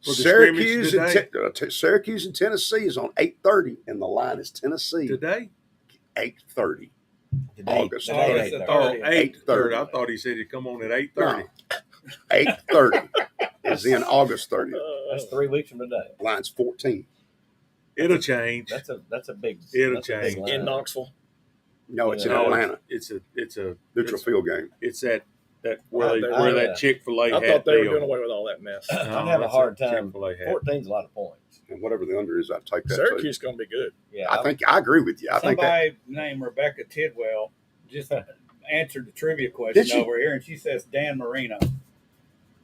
Speaker 4: For the
Speaker 2: Syracuse
Speaker 4: scrimmage
Speaker 2: and Syracuse and Tennessee is on 8:30, and the line is Tennessee
Speaker 4: Today?
Speaker 2: 8:30.
Speaker 7: Today-
Speaker 2: August
Speaker 7: today,
Speaker 8: August
Speaker 7: ain't
Speaker 8: the
Speaker 7: there.
Speaker 8: 30th.
Speaker 4: 8:30. I thought he said he'd come on at 8:30.
Speaker 2: No, 8:30 is in August 30th.
Speaker 7: That's 3 weeks from today.
Speaker 2: Line's 14.
Speaker 4: It'll change.
Speaker 7: That's a big.
Speaker 4: It'll
Speaker 7: that's a big
Speaker 4: change.
Speaker 7: line.
Speaker 3: In Knoxville.
Speaker 2: No, it's in
Speaker 7: No,
Speaker 2: Atlanta.
Speaker 4: It's a
Speaker 2: Neutral field game.
Speaker 4: It's that where
Speaker 3: I-
Speaker 4: that Chick-fil-A
Speaker 3: I
Speaker 4: hat
Speaker 3: thought they were
Speaker 4: deal.
Speaker 3: doing away with all that mess.
Speaker 7: I'd have a
Speaker 4: that's
Speaker 7: hard time.
Speaker 4: Chick-fil-A hat.
Speaker 7: 14's a lot of points.
Speaker 2: And whatever the under is, I'd take that
Speaker 3: Syracuse
Speaker 2: too.
Speaker 3: is going to be good.
Speaker 7: Yeah,
Speaker 2: I agree with you. I think that
Speaker 8: Somebody named Rebecca Tidwell just answered the trivia question
Speaker 2: Did she?
Speaker 8: over here, and she says Dan Marino.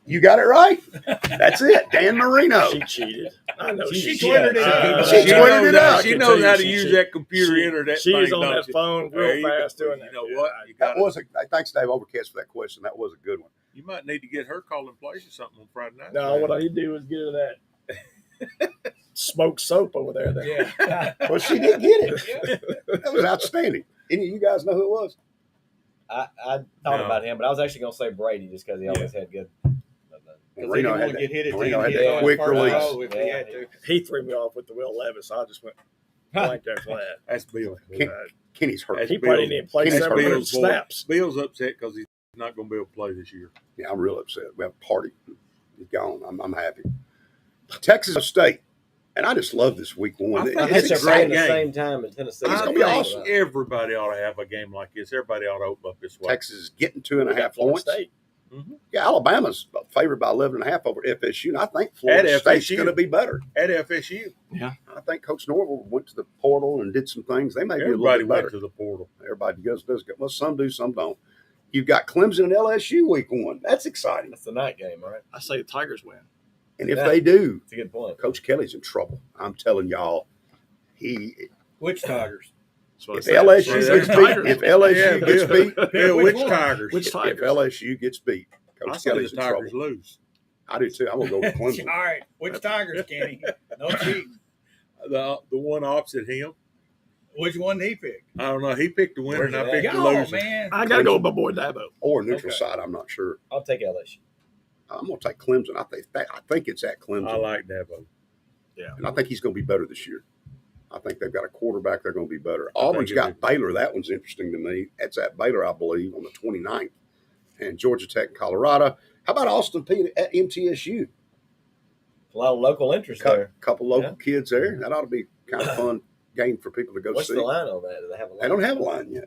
Speaker 2: you got it right. That's it. Dan Marino.
Speaker 3: She cheated. I know
Speaker 7: She
Speaker 3: she
Speaker 7: tweeted it.
Speaker 2: She tweeted it out.
Speaker 4: She knows how to
Speaker 3: She-
Speaker 4: use
Speaker 3: she-
Speaker 4: that computer
Speaker 3: she-
Speaker 4: internet
Speaker 3: She's
Speaker 4: thing,
Speaker 3: on
Speaker 4: don't
Speaker 3: that
Speaker 4: she?
Speaker 3: phone
Speaker 4: There
Speaker 3: real fast
Speaker 4: go.
Speaker 3: doing that.
Speaker 4: You know what? You
Speaker 2: That
Speaker 4: got
Speaker 2: was thanks, Dave Overcast, for that question. That was a good one.
Speaker 4: You might need to get her calling plays or something on Friday night.
Speaker 3: No, what I need to do is get her that smoked soap over there.
Speaker 8: Yeah.
Speaker 2: Well, she did get it. That was outstanding. Any of you guys know who it was?
Speaker 7: I thought
Speaker 4: No.
Speaker 7: about him, but I was actually going to say Brady just because he always had good.
Speaker 2: Marino had
Speaker 8: get hit
Speaker 2: that,
Speaker 8: at
Speaker 2: Marino had
Speaker 8: the
Speaker 2: that quick
Speaker 8: first
Speaker 2: release.
Speaker 8: row if he had to.
Speaker 3: He threw me off with the Will Levis. So I just went blank after that.
Speaker 4: That's Bill.
Speaker 2: Kenny's hurt.
Speaker 3: He probably didn't even play
Speaker 2: Kenny's
Speaker 3: 700
Speaker 4: Bill's boy.
Speaker 3: snaps.
Speaker 4: Bill's upset because he's not going to be able to play this year.
Speaker 2: Yeah, I'm real upset. We have a party. He's gone. I'm happy. Texas State. And I just love this week one.
Speaker 4: I
Speaker 7: I
Speaker 4: think
Speaker 7: had
Speaker 4: it's a
Speaker 7: to
Speaker 4: great
Speaker 7: at the
Speaker 4: game.
Speaker 7: same time in Tennessee.
Speaker 2: It's
Speaker 4: I
Speaker 2: gonna be
Speaker 4: think
Speaker 2: awesome.
Speaker 4: everybody ought to have a game like this. Everybody ought to open up this way.
Speaker 2: Texas is getting 2.5
Speaker 3: We got Florida
Speaker 2: points.
Speaker 3: State.
Speaker 4: Mm-hmm.
Speaker 2: Yeah, Alabama's favored by 11.5 over FSU. And I think Florida
Speaker 4: At
Speaker 2: State's
Speaker 4: FSU.
Speaker 2: going to be better.
Speaker 4: At FSU,
Speaker 2: I think Coach Norville went to the portal and did some things. They may be a little
Speaker 4: everybody
Speaker 2: bit
Speaker 4: went
Speaker 2: better.
Speaker 4: to the portal.
Speaker 2: Everybody does go. Well, some do, some don't. You've got Clemson and LSU week one. That's exciting.
Speaker 7: That's the night game, right?
Speaker 3: I say the Tigers win.
Speaker 2: And if
Speaker 7: Yeah.
Speaker 2: they do,
Speaker 7: That's a good point.
Speaker 2: Coach Kelly's in trouble. I'm telling y'all.
Speaker 8: Which Tigers?
Speaker 2: If LSU gets beat, if LSU gets beat,
Speaker 4: Bill,
Speaker 8: Which
Speaker 4: which
Speaker 8: one?
Speaker 4: Tigers?
Speaker 3: Which
Speaker 2: if
Speaker 3: Tigers?
Speaker 2: LSU gets beat,
Speaker 4: I
Speaker 2: Coach
Speaker 4: say the
Speaker 2: Kelly's in
Speaker 4: Tigers
Speaker 2: trouble.
Speaker 4: lose.
Speaker 2: I do too. I'm gonna go with Clemson.
Speaker 8: All right. Which Tigers, Kenny? No cheating.
Speaker 4: The one opposite him.
Speaker 8: Which one did he pick?
Speaker 4: I don't know. He picked the winner, and I picked the
Speaker 8: Y'all,
Speaker 4: loser.
Speaker 8: man.
Speaker 3: I got to go with my boy Dabo.
Speaker 2: Or neutral
Speaker 8: Okay.
Speaker 2: side, I'm not sure.
Speaker 7: I'll take LSU.
Speaker 2: I'm gonna take Clemson. I think it's at Clemson.
Speaker 4: I like Dabo.
Speaker 2: And I think he's going to be better this year. I think they've got a quarterback. They're going to be better.
Speaker 4: I think
Speaker 2: Auburn's
Speaker 4: it
Speaker 2: got
Speaker 4: is.
Speaker 2: Baylor. That one's interesting to me. That's at Baylor, I believe, on the 29th. And Georgia Tech and Colorado. How about Austin Peay at MTSU?
Speaker 7: A lot of local interest there.
Speaker 2: Couple local kids there. That ought to be kind of fun game for people to go
Speaker 7: What's
Speaker 2: see.
Speaker 7: the line on that? Do they have a line?
Speaker 2: They don't have a line yet.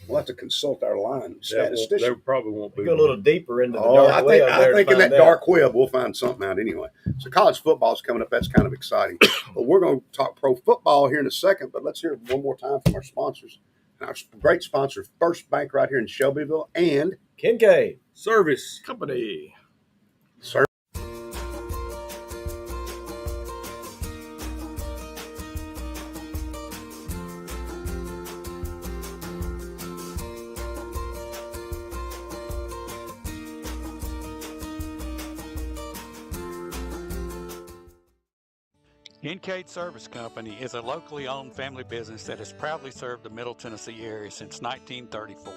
Speaker 2: We'll have to consult our line
Speaker 4: There
Speaker 2: statistician.
Speaker 4: probably won't be.
Speaker 7: We go a little deeper into the
Speaker 2: Oh,
Speaker 7: dark
Speaker 2: I
Speaker 7: web there
Speaker 2: think
Speaker 7: to
Speaker 2: in that
Speaker 7: find out.
Speaker 2: dark web we'll find something out anyway. So college football's coming up. That's kind of exciting. But we're going to talk pro football here in a second. But let's hear it one more time from our sponsors. And our great sponsor, First Bank, right here in Shelbyville, and
Speaker 7: Kincaid.
Speaker 4: Service.
Speaker 3: Company.
Speaker 2: Sir.
Speaker 5: Kincaid Service Company is a locally owned family business that has proudly served the Middle Tennessee area since 1934.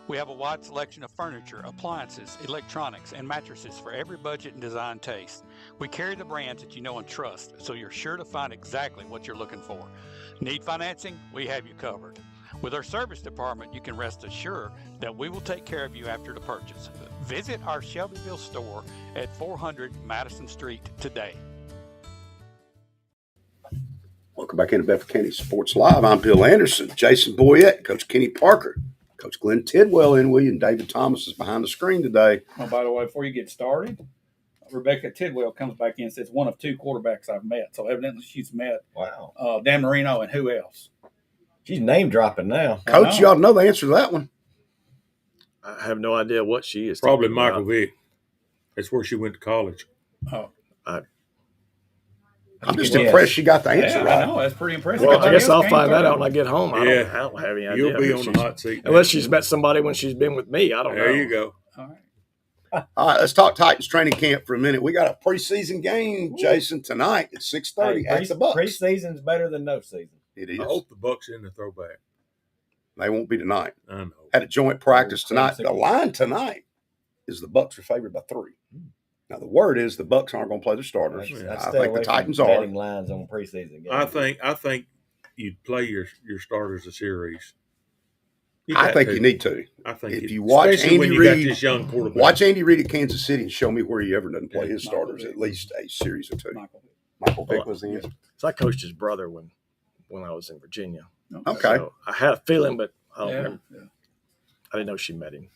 Speaker 5: We have a wide selection of furniture, appliances, electronics, and mattresses for every budget and design taste. We carry the brands that you know and trust, so you're sure to find exactly what you're looking for. Need financing? We have you covered. With our service department, you can rest assured that we will take care of you after the purchase. Visit our Shelbyville store at 400 Madison Street today.
Speaker 2: Welcome back into Bedford County Sports Live. I'm Bill Anderson, Jason Boyette, Coach Kenny Parker, Coach Glenn Tidwell in with you, and David Thomas is behind the screen today.
Speaker 8: Oh, by the way, before you get started, Rebecca Tidwell comes back in and says, one of two quarterbacks I've met. So evidently she's met
Speaker 7: Wow.
Speaker 8: Dan Marino and who else?
Speaker 7: She's name dropping now.
Speaker 2: Coach, you ought to know the answer to that one.
Speaker 3: I have no idea what she is.
Speaker 4: Probably
Speaker 3: talking
Speaker 4: Michael
Speaker 3: about.
Speaker 4: Vick. That's where she went to college.
Speaker 8: Oh,
Speaker 2: I'm just
Speaker 7: Yes.
Speaker 2: impressed she got the answer
Speaker 8: yeah,
Speaker 2: right.
Speaker 8: I know. That's pretty impressive.
Speaker 3: Well, I guess I'll
Speaker 8: Everybody else
Speaker 3: find that
Speaker 8: came
Speaker 3: out when I get home. I
Speaker 4: Yeah.
Speaker 3: don't have any idea.
Speaker 4: You'll be
Speaker 3: who
Speaker 4: on the
Speaker 3: she's-
Speaker 4: hot seat.
Speaker 3: Unless she's met somebody when she's been with me. I don't know.
Speaker 4: There you go.
Speaker 8: All right.
Speaker 2: All right, let's talk Titans training camp for a minute. We got a preseason game, Jason, tonight at 6:30 at the Bucks.
Speaker 7: Preseason's better than no season.
Speaker 2: It is.
Speaker 4: I hope the Bucks in the throwback.
Speaker 2: They won't be tonight.
Speaker 4: I know.
Speaker 2: Had a joint practice
Speaker 7: Oh,
Speaker 2: tonight.
Speaker 7: classic.
Speaker 2: The line tonight is the Bucks are favored by 3. Now the word is the Bucks aren't going to play their starters.
Speaker 7: I'd
Speaker 2: I
Speaker 7: stay
Speaker 2: think
Speaker 7: away
Speaker 2: the
Speaker 7: from
Speaker 2: Titans are.
Speaker 7: betting lines on preseason games.
Speaker 4: I think you'd play your starters a series.
Speaker 2: I think you need to.
Speaker 4: I think
Speaker 2: if
Speaker 4: it-
Speaker 2: you watch
Speaker 4: especially when
Speaker 2: Andy
Speaker 4: you got
Speaker 2: Reid-
Speaker 4: this young quarterback.
Speaker 2: Watch Andy Reid at Kansas City and show me where he ever doesn't play his
Speaker 8: Michael
Speaker 2: starters
Speaker 8: Vick.
Speaker 2: at least a series or 2.
Speaker 8: Michael.
Speaker 2: Michael Vick was the answer.
Speaker 3: So I coached his brother when I was in Virginia.
Speaker 2: Okay.
Speaker 3: So I had a feeling, but I don't
Speaker 8: Yeah.
Speaker 3: remember. I didn't know she met him.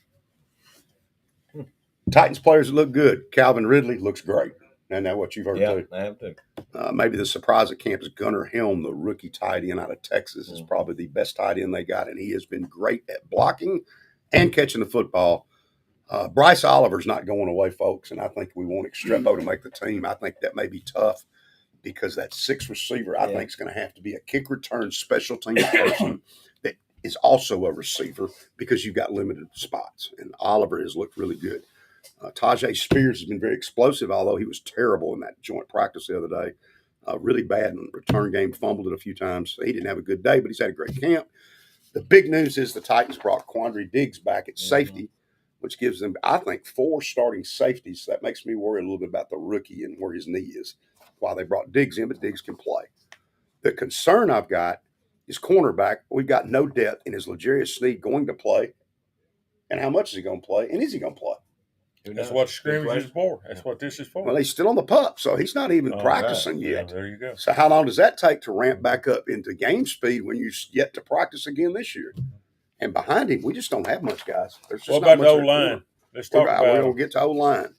Speaker 2: Titans players look good. Calvin Ridley looks great. And that's what you've heard
Speaker 7: Yeah,
Speaker 2: too.
Speaker 7: I have to.
Speaker 2: Maybe the surprise at camp is Gunnar Helm, the rookie tight end out of Texas, is probably the best tight end they got, and he has been great at blocking and catching the football. Bryce Oliver's not going away, folks, and I think we want Estrepo to make the team. I think that may be tough because that 6th receiver, I think, is going to have to be a kick return special teams person that is also a receiver because you've got limited spots, and Oliver has looked really good. Tajay Spears has been very explosive, although he was terrible in that joint practice the other day. Really bad in the return game, fumbled it a few times. He didn't have a good day, but he's had a great camp. The big news is the Titans brought Quandre Diggs back at safety, which gives them, I think, 4 starting safeties. So that makes me worry a little bit about the rookie and where his knee is. Why they brought Diggs in, but Diggs can play. The concern I've got is cornerback. We've got no depth, and is L'Jarius Sneed going to play? And how much is he going to play? And is he going to play?
Speaker 4: That's what scrimmage is for. That's what this is for.
Speaker 2: Well, he's still on the pup, so he's not even practicing yet.
Speaker 4: Yeah, there you go.
Speaker 2: So how long does that take to ramp back up into game speed when you're yet to practice again this year? And behind him, we just don't have much, guys. There's just
Speaker 4: What about
Speaker 2: not
Speaker 4: the
Speaker 2: much
Speaker 4: O-line? Let's talk about
Speaker 2: We're going to get to O-line.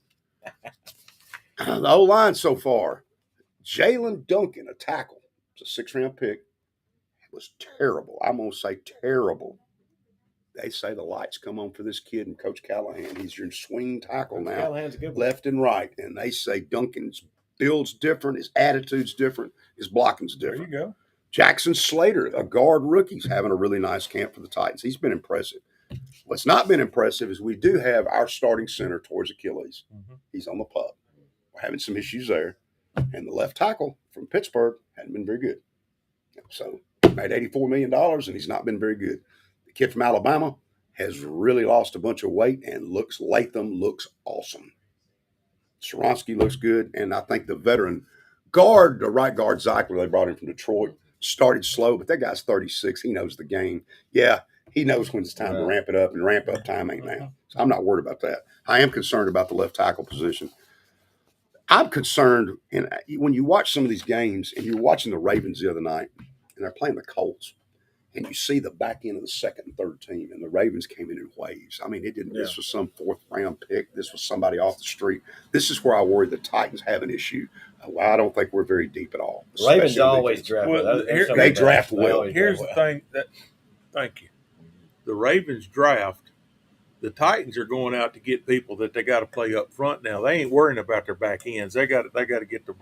Speaker 2: The O-line so far, Jalen Duncan, a tackle, it's a 6th-round pick, was terrible. I'm going to say terrible. They say the lights come on for this kid and Coach Callahan. He's your swing tackle now,
Speaker 7: Callahan's a good one.
Speaker 2: left and right. And they say Duncan's build's different, his attitude's different, his blocking's different.
Speaker 4: There you go.
Speaker 2: Jackson Slater, a guard rookie, is having a really nice camp for the Titans. He's been impressive. What's not been impressive is we do have our starting center towards Achilles. He's on the pup. We're having some issues there. And the left tackle from Pittsburgh hadn't been very good. So made $84 million, and he's not been very good. The kid from Alabama has really lost a bunch of weight, and Latham looks awesome. Sharonsky looks good, and I think the veteran guard, the right guard, Zeichler, they brought him from Detroit, started slow, but that guy's 36. He knows the game. Yeah, he knows when it's time to ramp it up, and ramp up time ain't now. So I'm not worried about that. I am concerned about the left tackle position. I'm concerned, and when you watch some of these games, and you're watching the Ravens the other night, and they're playing the Colts, and you see the back end of the second and third team, and the Ravens came in waves. I mean, it didn't. This was some 4th-round pick. This was somebody off the street. This is where I worry the Titans have an issue. Well, I don't think we're very deep at all.
Speaker 7: Ravens always draft well.
Speaker 2: They draft well.
Speaker 4: Here's the thing. Thank you. The Ravens draft. The Titans are going out to get people that they got to play up front now. They ain't worrying about their back ends. They got to get them,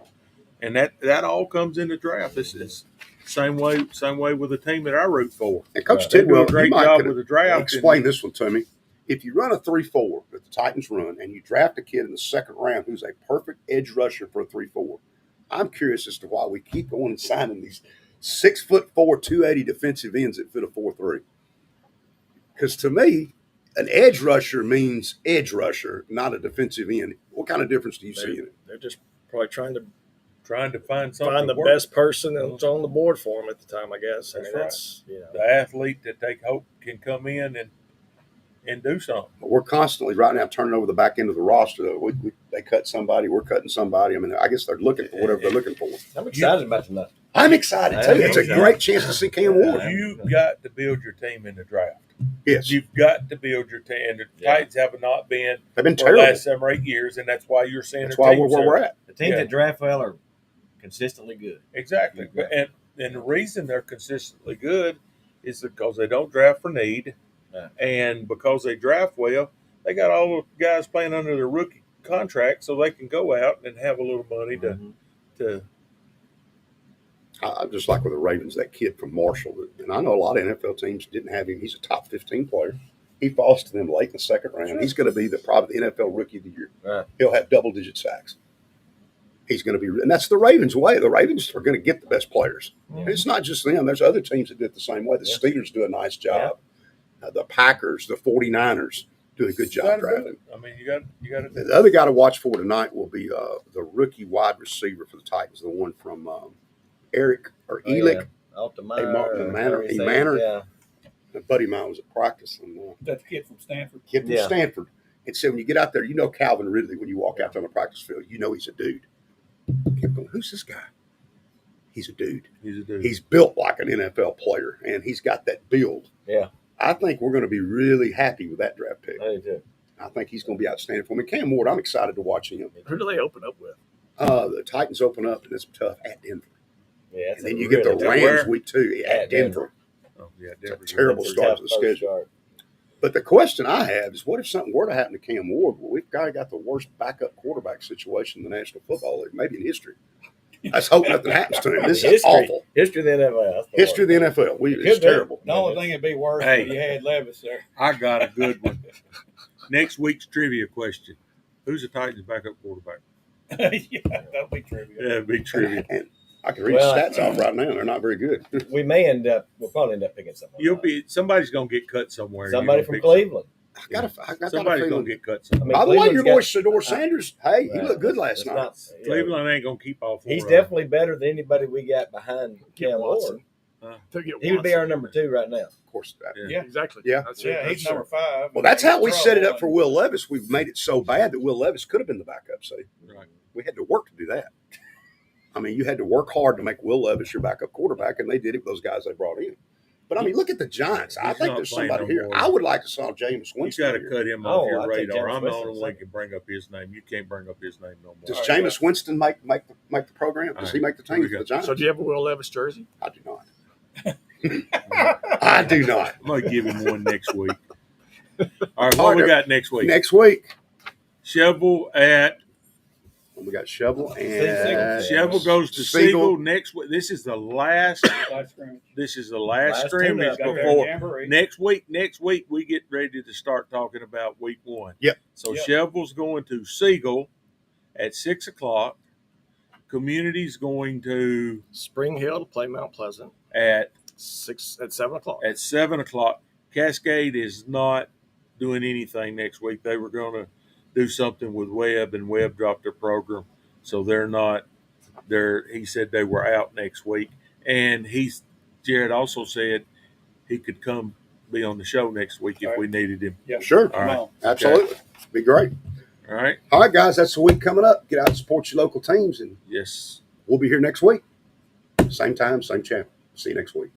Speaker 4: and that all comes in the draft. It's same way with the team that I root for.
Speaker 2: And Coach Tidwell,
Speaker 4: do a great job with the draft.
Speaker 2: Explain this one to me. If you run a 3-4 that the Titans run, and you draft a kid in the 2nd round who's a perfect edge rusher for a 3-4, I'm curious as to why we keep going and signing these 6'4", 280 defensive ends that fit a 4-3. Because to me, an edge rusher means edge rusher, not a defensive end. What kind of difference do you see in it?
Speaker 3: They're just probably trying to
Speaker 4: find
Speaker 3: the best person that's on the board for them at the time, I guess.
Speaker 4: That's the athlete that they hope can come in and do something.
Speaker 2: We're constantly right now turning over the back end of the roster. They cut somebody, we're cutting somebody. I mean, I guess they're looking for whatever they're looking for.
Speaker 7: I'm excited about tonight.
Speaker 2: I'm excited too. It's a great chance to see Cam Ward.
Speaker 4: You've got to build your team in the draft.
Speaker 2: Yes.
Speaker 4: You've got to build your team. And the Titans have not been
Speaker 2: They've been
Speaker 4: for
Speaker 2: terrible
Speaker 4: the last 7 or 8 years, and that's why you're seeing
Speaker 2: that's why we're where we're at.
Speaker 7: The teams that draft well are consistently good.
Speaker 4: Exactly. And the reason they're consistently good is because they don't draft for need. And because they draft well, they got all the guys playing under their rookie contract, so they can go out and have a little money to
Speaker 2: just like with the Ravens, that kid from Marshall, and I know a lot of NFL teams didn't have him. He's a top 15 player. He falls to them late in the 2nd round. He's going to be probably the NFL Rookie of the Year.
Speaker 7: Right.
Speaker 2: He'll have double-digit sacks. He's going to be, and that's the Ravens' way. The Ravens are going to get the best players. And it's not just them. There's other teams that do it the same way. The Steelers do a nice job. The Packers, the 49ers do a good job drafting.
Speaker 4: I mean, you got
Speaker 2: The other guy to watch for tonight will be the rookie wide receiver for the Titans, the one from Eric or Elick. Manor.
Speaker 7: Yeah.
Speaker 2: A buddy of mine was at practice. And,
Speaker 8: That's the kid from Stanford.
Speaker 2: Stanford. And so when you get out there, you know Calvin Ridley, when you walk out there on the practice field, you know he's a dude. I kept going, who's this guy? He's a dude. He's built like an NFL player, and he's got that build.
Speaker 7: Yeah.
Speaker 2: I think we're going to be really happy with that draft pick.
Speaker 7: I do too.
Speaker 2: I think he's going to be outstanding for me. Cam Ward, I'm excited to watch him.
Speaker 3: Who do they open up with?
Speaker 2: The Titans open up, and it's tough at Denver.
Speaker 7: Yeah,
Speaker 2: and then you get the Rams week 2 at Denver.
Speaker 4: Oh, yeah,
Speaker 2: Denver's a terrible start to the schedule. But the question I have is, what if something were to happen to Cam Ward? Well, we've got the worst backup quarterback situation in the National Football League, maybe in history. Let's hope nothing happens to him. This is awful.
Speaker 7: History of the NFL.
Speaker 2: History of the NFL. It's terrible.
Speaker 8: The only thing that'd be worse if you had Levis there.
Speaker 4: I got a good one. Next week's trivia question. Who's the Titans' backup quarterback?
Speaker 8: Yeah, that'll be trivia.
Speaker 4: Yeah, it'd be trivia.
Speaker 2: I can read
Speaker 7: Well,
Speaker 2: the stats off right now. They're not very good.
Speaker 7: we'll probably end up picking someone.
Speaker 4: Somebody's gonna get cut somewhere.
Speaker 7: Somebody
Speaker 4: You're
Speaker 7: from
Speaker 4: gonna pick
Speaker 7: Cleveland.
Speaker 2: I got a
Speaker 4: Somebody's
Speaker 2: feeling.
Speaker 4: gonna get cut somewhere.
Speaker 2: By the way, your boy
Speaker 7: Cleveland's
Speaker 2: Shedeur Sanders, hey, he looked good last night.
Speaker 4: Cleveland ain't gonna keep all 4.
Speaker 7: He's definitely better than anybody we got behind Cam
Speaker 3: Watson.
Speaker 7: Ward.
Speaker 3: To get
Speaker 7: He would be
Speaker 3: Watson.
Speaker 7: our number 2 right now.
Speaker 2: Of course, that.
Speaker 3: Yeah, exactly.
Speaker 2: Yeah.
Speaker 3: That's
Speaker 8: Yeah, he's number 5.
Speaker 2: Well, that's how we
Speaker 8: He's
Speaker 2: set it up
Speaker 8: one.
Speaker 2: for Will Levis. We've made it so bad that Will Levis could have been the backup. See,
Speaker 4: Right.
Speaker 2: we had to work to do that. I mean, you had to work hard to make Will Levis your backup quarterback, and they did it with those guys they brought in. But I mean, look at the Giants. I
Speaker 4: He's
Speaker 2: think
Speaker 4: not
Speaker 2: there's
Speaker 4: playing
Speaker 2: somebody
Speaker 4: no
Speaker 2: here.
Speaker 4: more.
Speaker 2: I would like to saw Jameis
Speaker 4: You
Speaker 2: Winston.
Speaker 4: got to
Speaker 2: here.
Speaker 4: cut him off your
Speaker 7: I think
Speaker 4: radar.
Speaker 7: Jameis
Speaker 4: I'm the only
Speaker 7: Winston's
Speaker 4: one that can bring up his name. You can't bring up his name no more.
Speaker 2: Does
Speaker 8: All right,
Speaker 2: Jameis Winston make the program? Does he make the
Speaker 4: Here
Speaker 2: team
Speaker 4: we
Speaker 2: for
Speaker 4: go.
Speaker 2: the Giants?
Speaker 3: So do you have a Will Levis jersey?
Speaker 2: I do not. I do not.
Speaker 4: I'm gonna give him one next week. All right, what we got next week?
Speaker 2: Next week,
Speaker 4: Shovel at
Speaker 2: we got Shovel and
Speaker 4: Shovel goes to Siegel next week. This is the last.
Speaker 8: Last scrimmage.
Speaker 4: This is the last
Speaker 7: Last
Speaker 4: scrimmage
Speaker 7: tune-up.
Speaker 4: before
Speaker 8: Jamboree.
Speaker 4: next week. Next week we get ready to start talking about week 1.
Speaker 2: Yep.
Speaker 4: So
Speaker 8: Yep.
Speaker 4: Shovel's going to Siegel at 6:00. Community's going to
Speaker 3: Spring Hill to play Mount Pleasant
Speaker 4: at
Speaker 3: 7 o'clock.
Speaker 4: at 7:00. Cascade is not doing anything next week. They were going to do something with Webb, and Webb dropped their program, so they're not. He said they were out next week, and Jared also said he could come be on the show next week if we needed him.
Speaker 8: Yeah.
Speaker 2: Sure.
Speaker 4: All right.
Speaker 2: Absolutely. Be great.
Speaker 4: All right.
Speaker 2: All right, guys, that's the week coming up. Get out and support your local teams, and
Speaker 4: Yes.
Speaker 2: we'll be here next week. Same time, same channel. See you next week.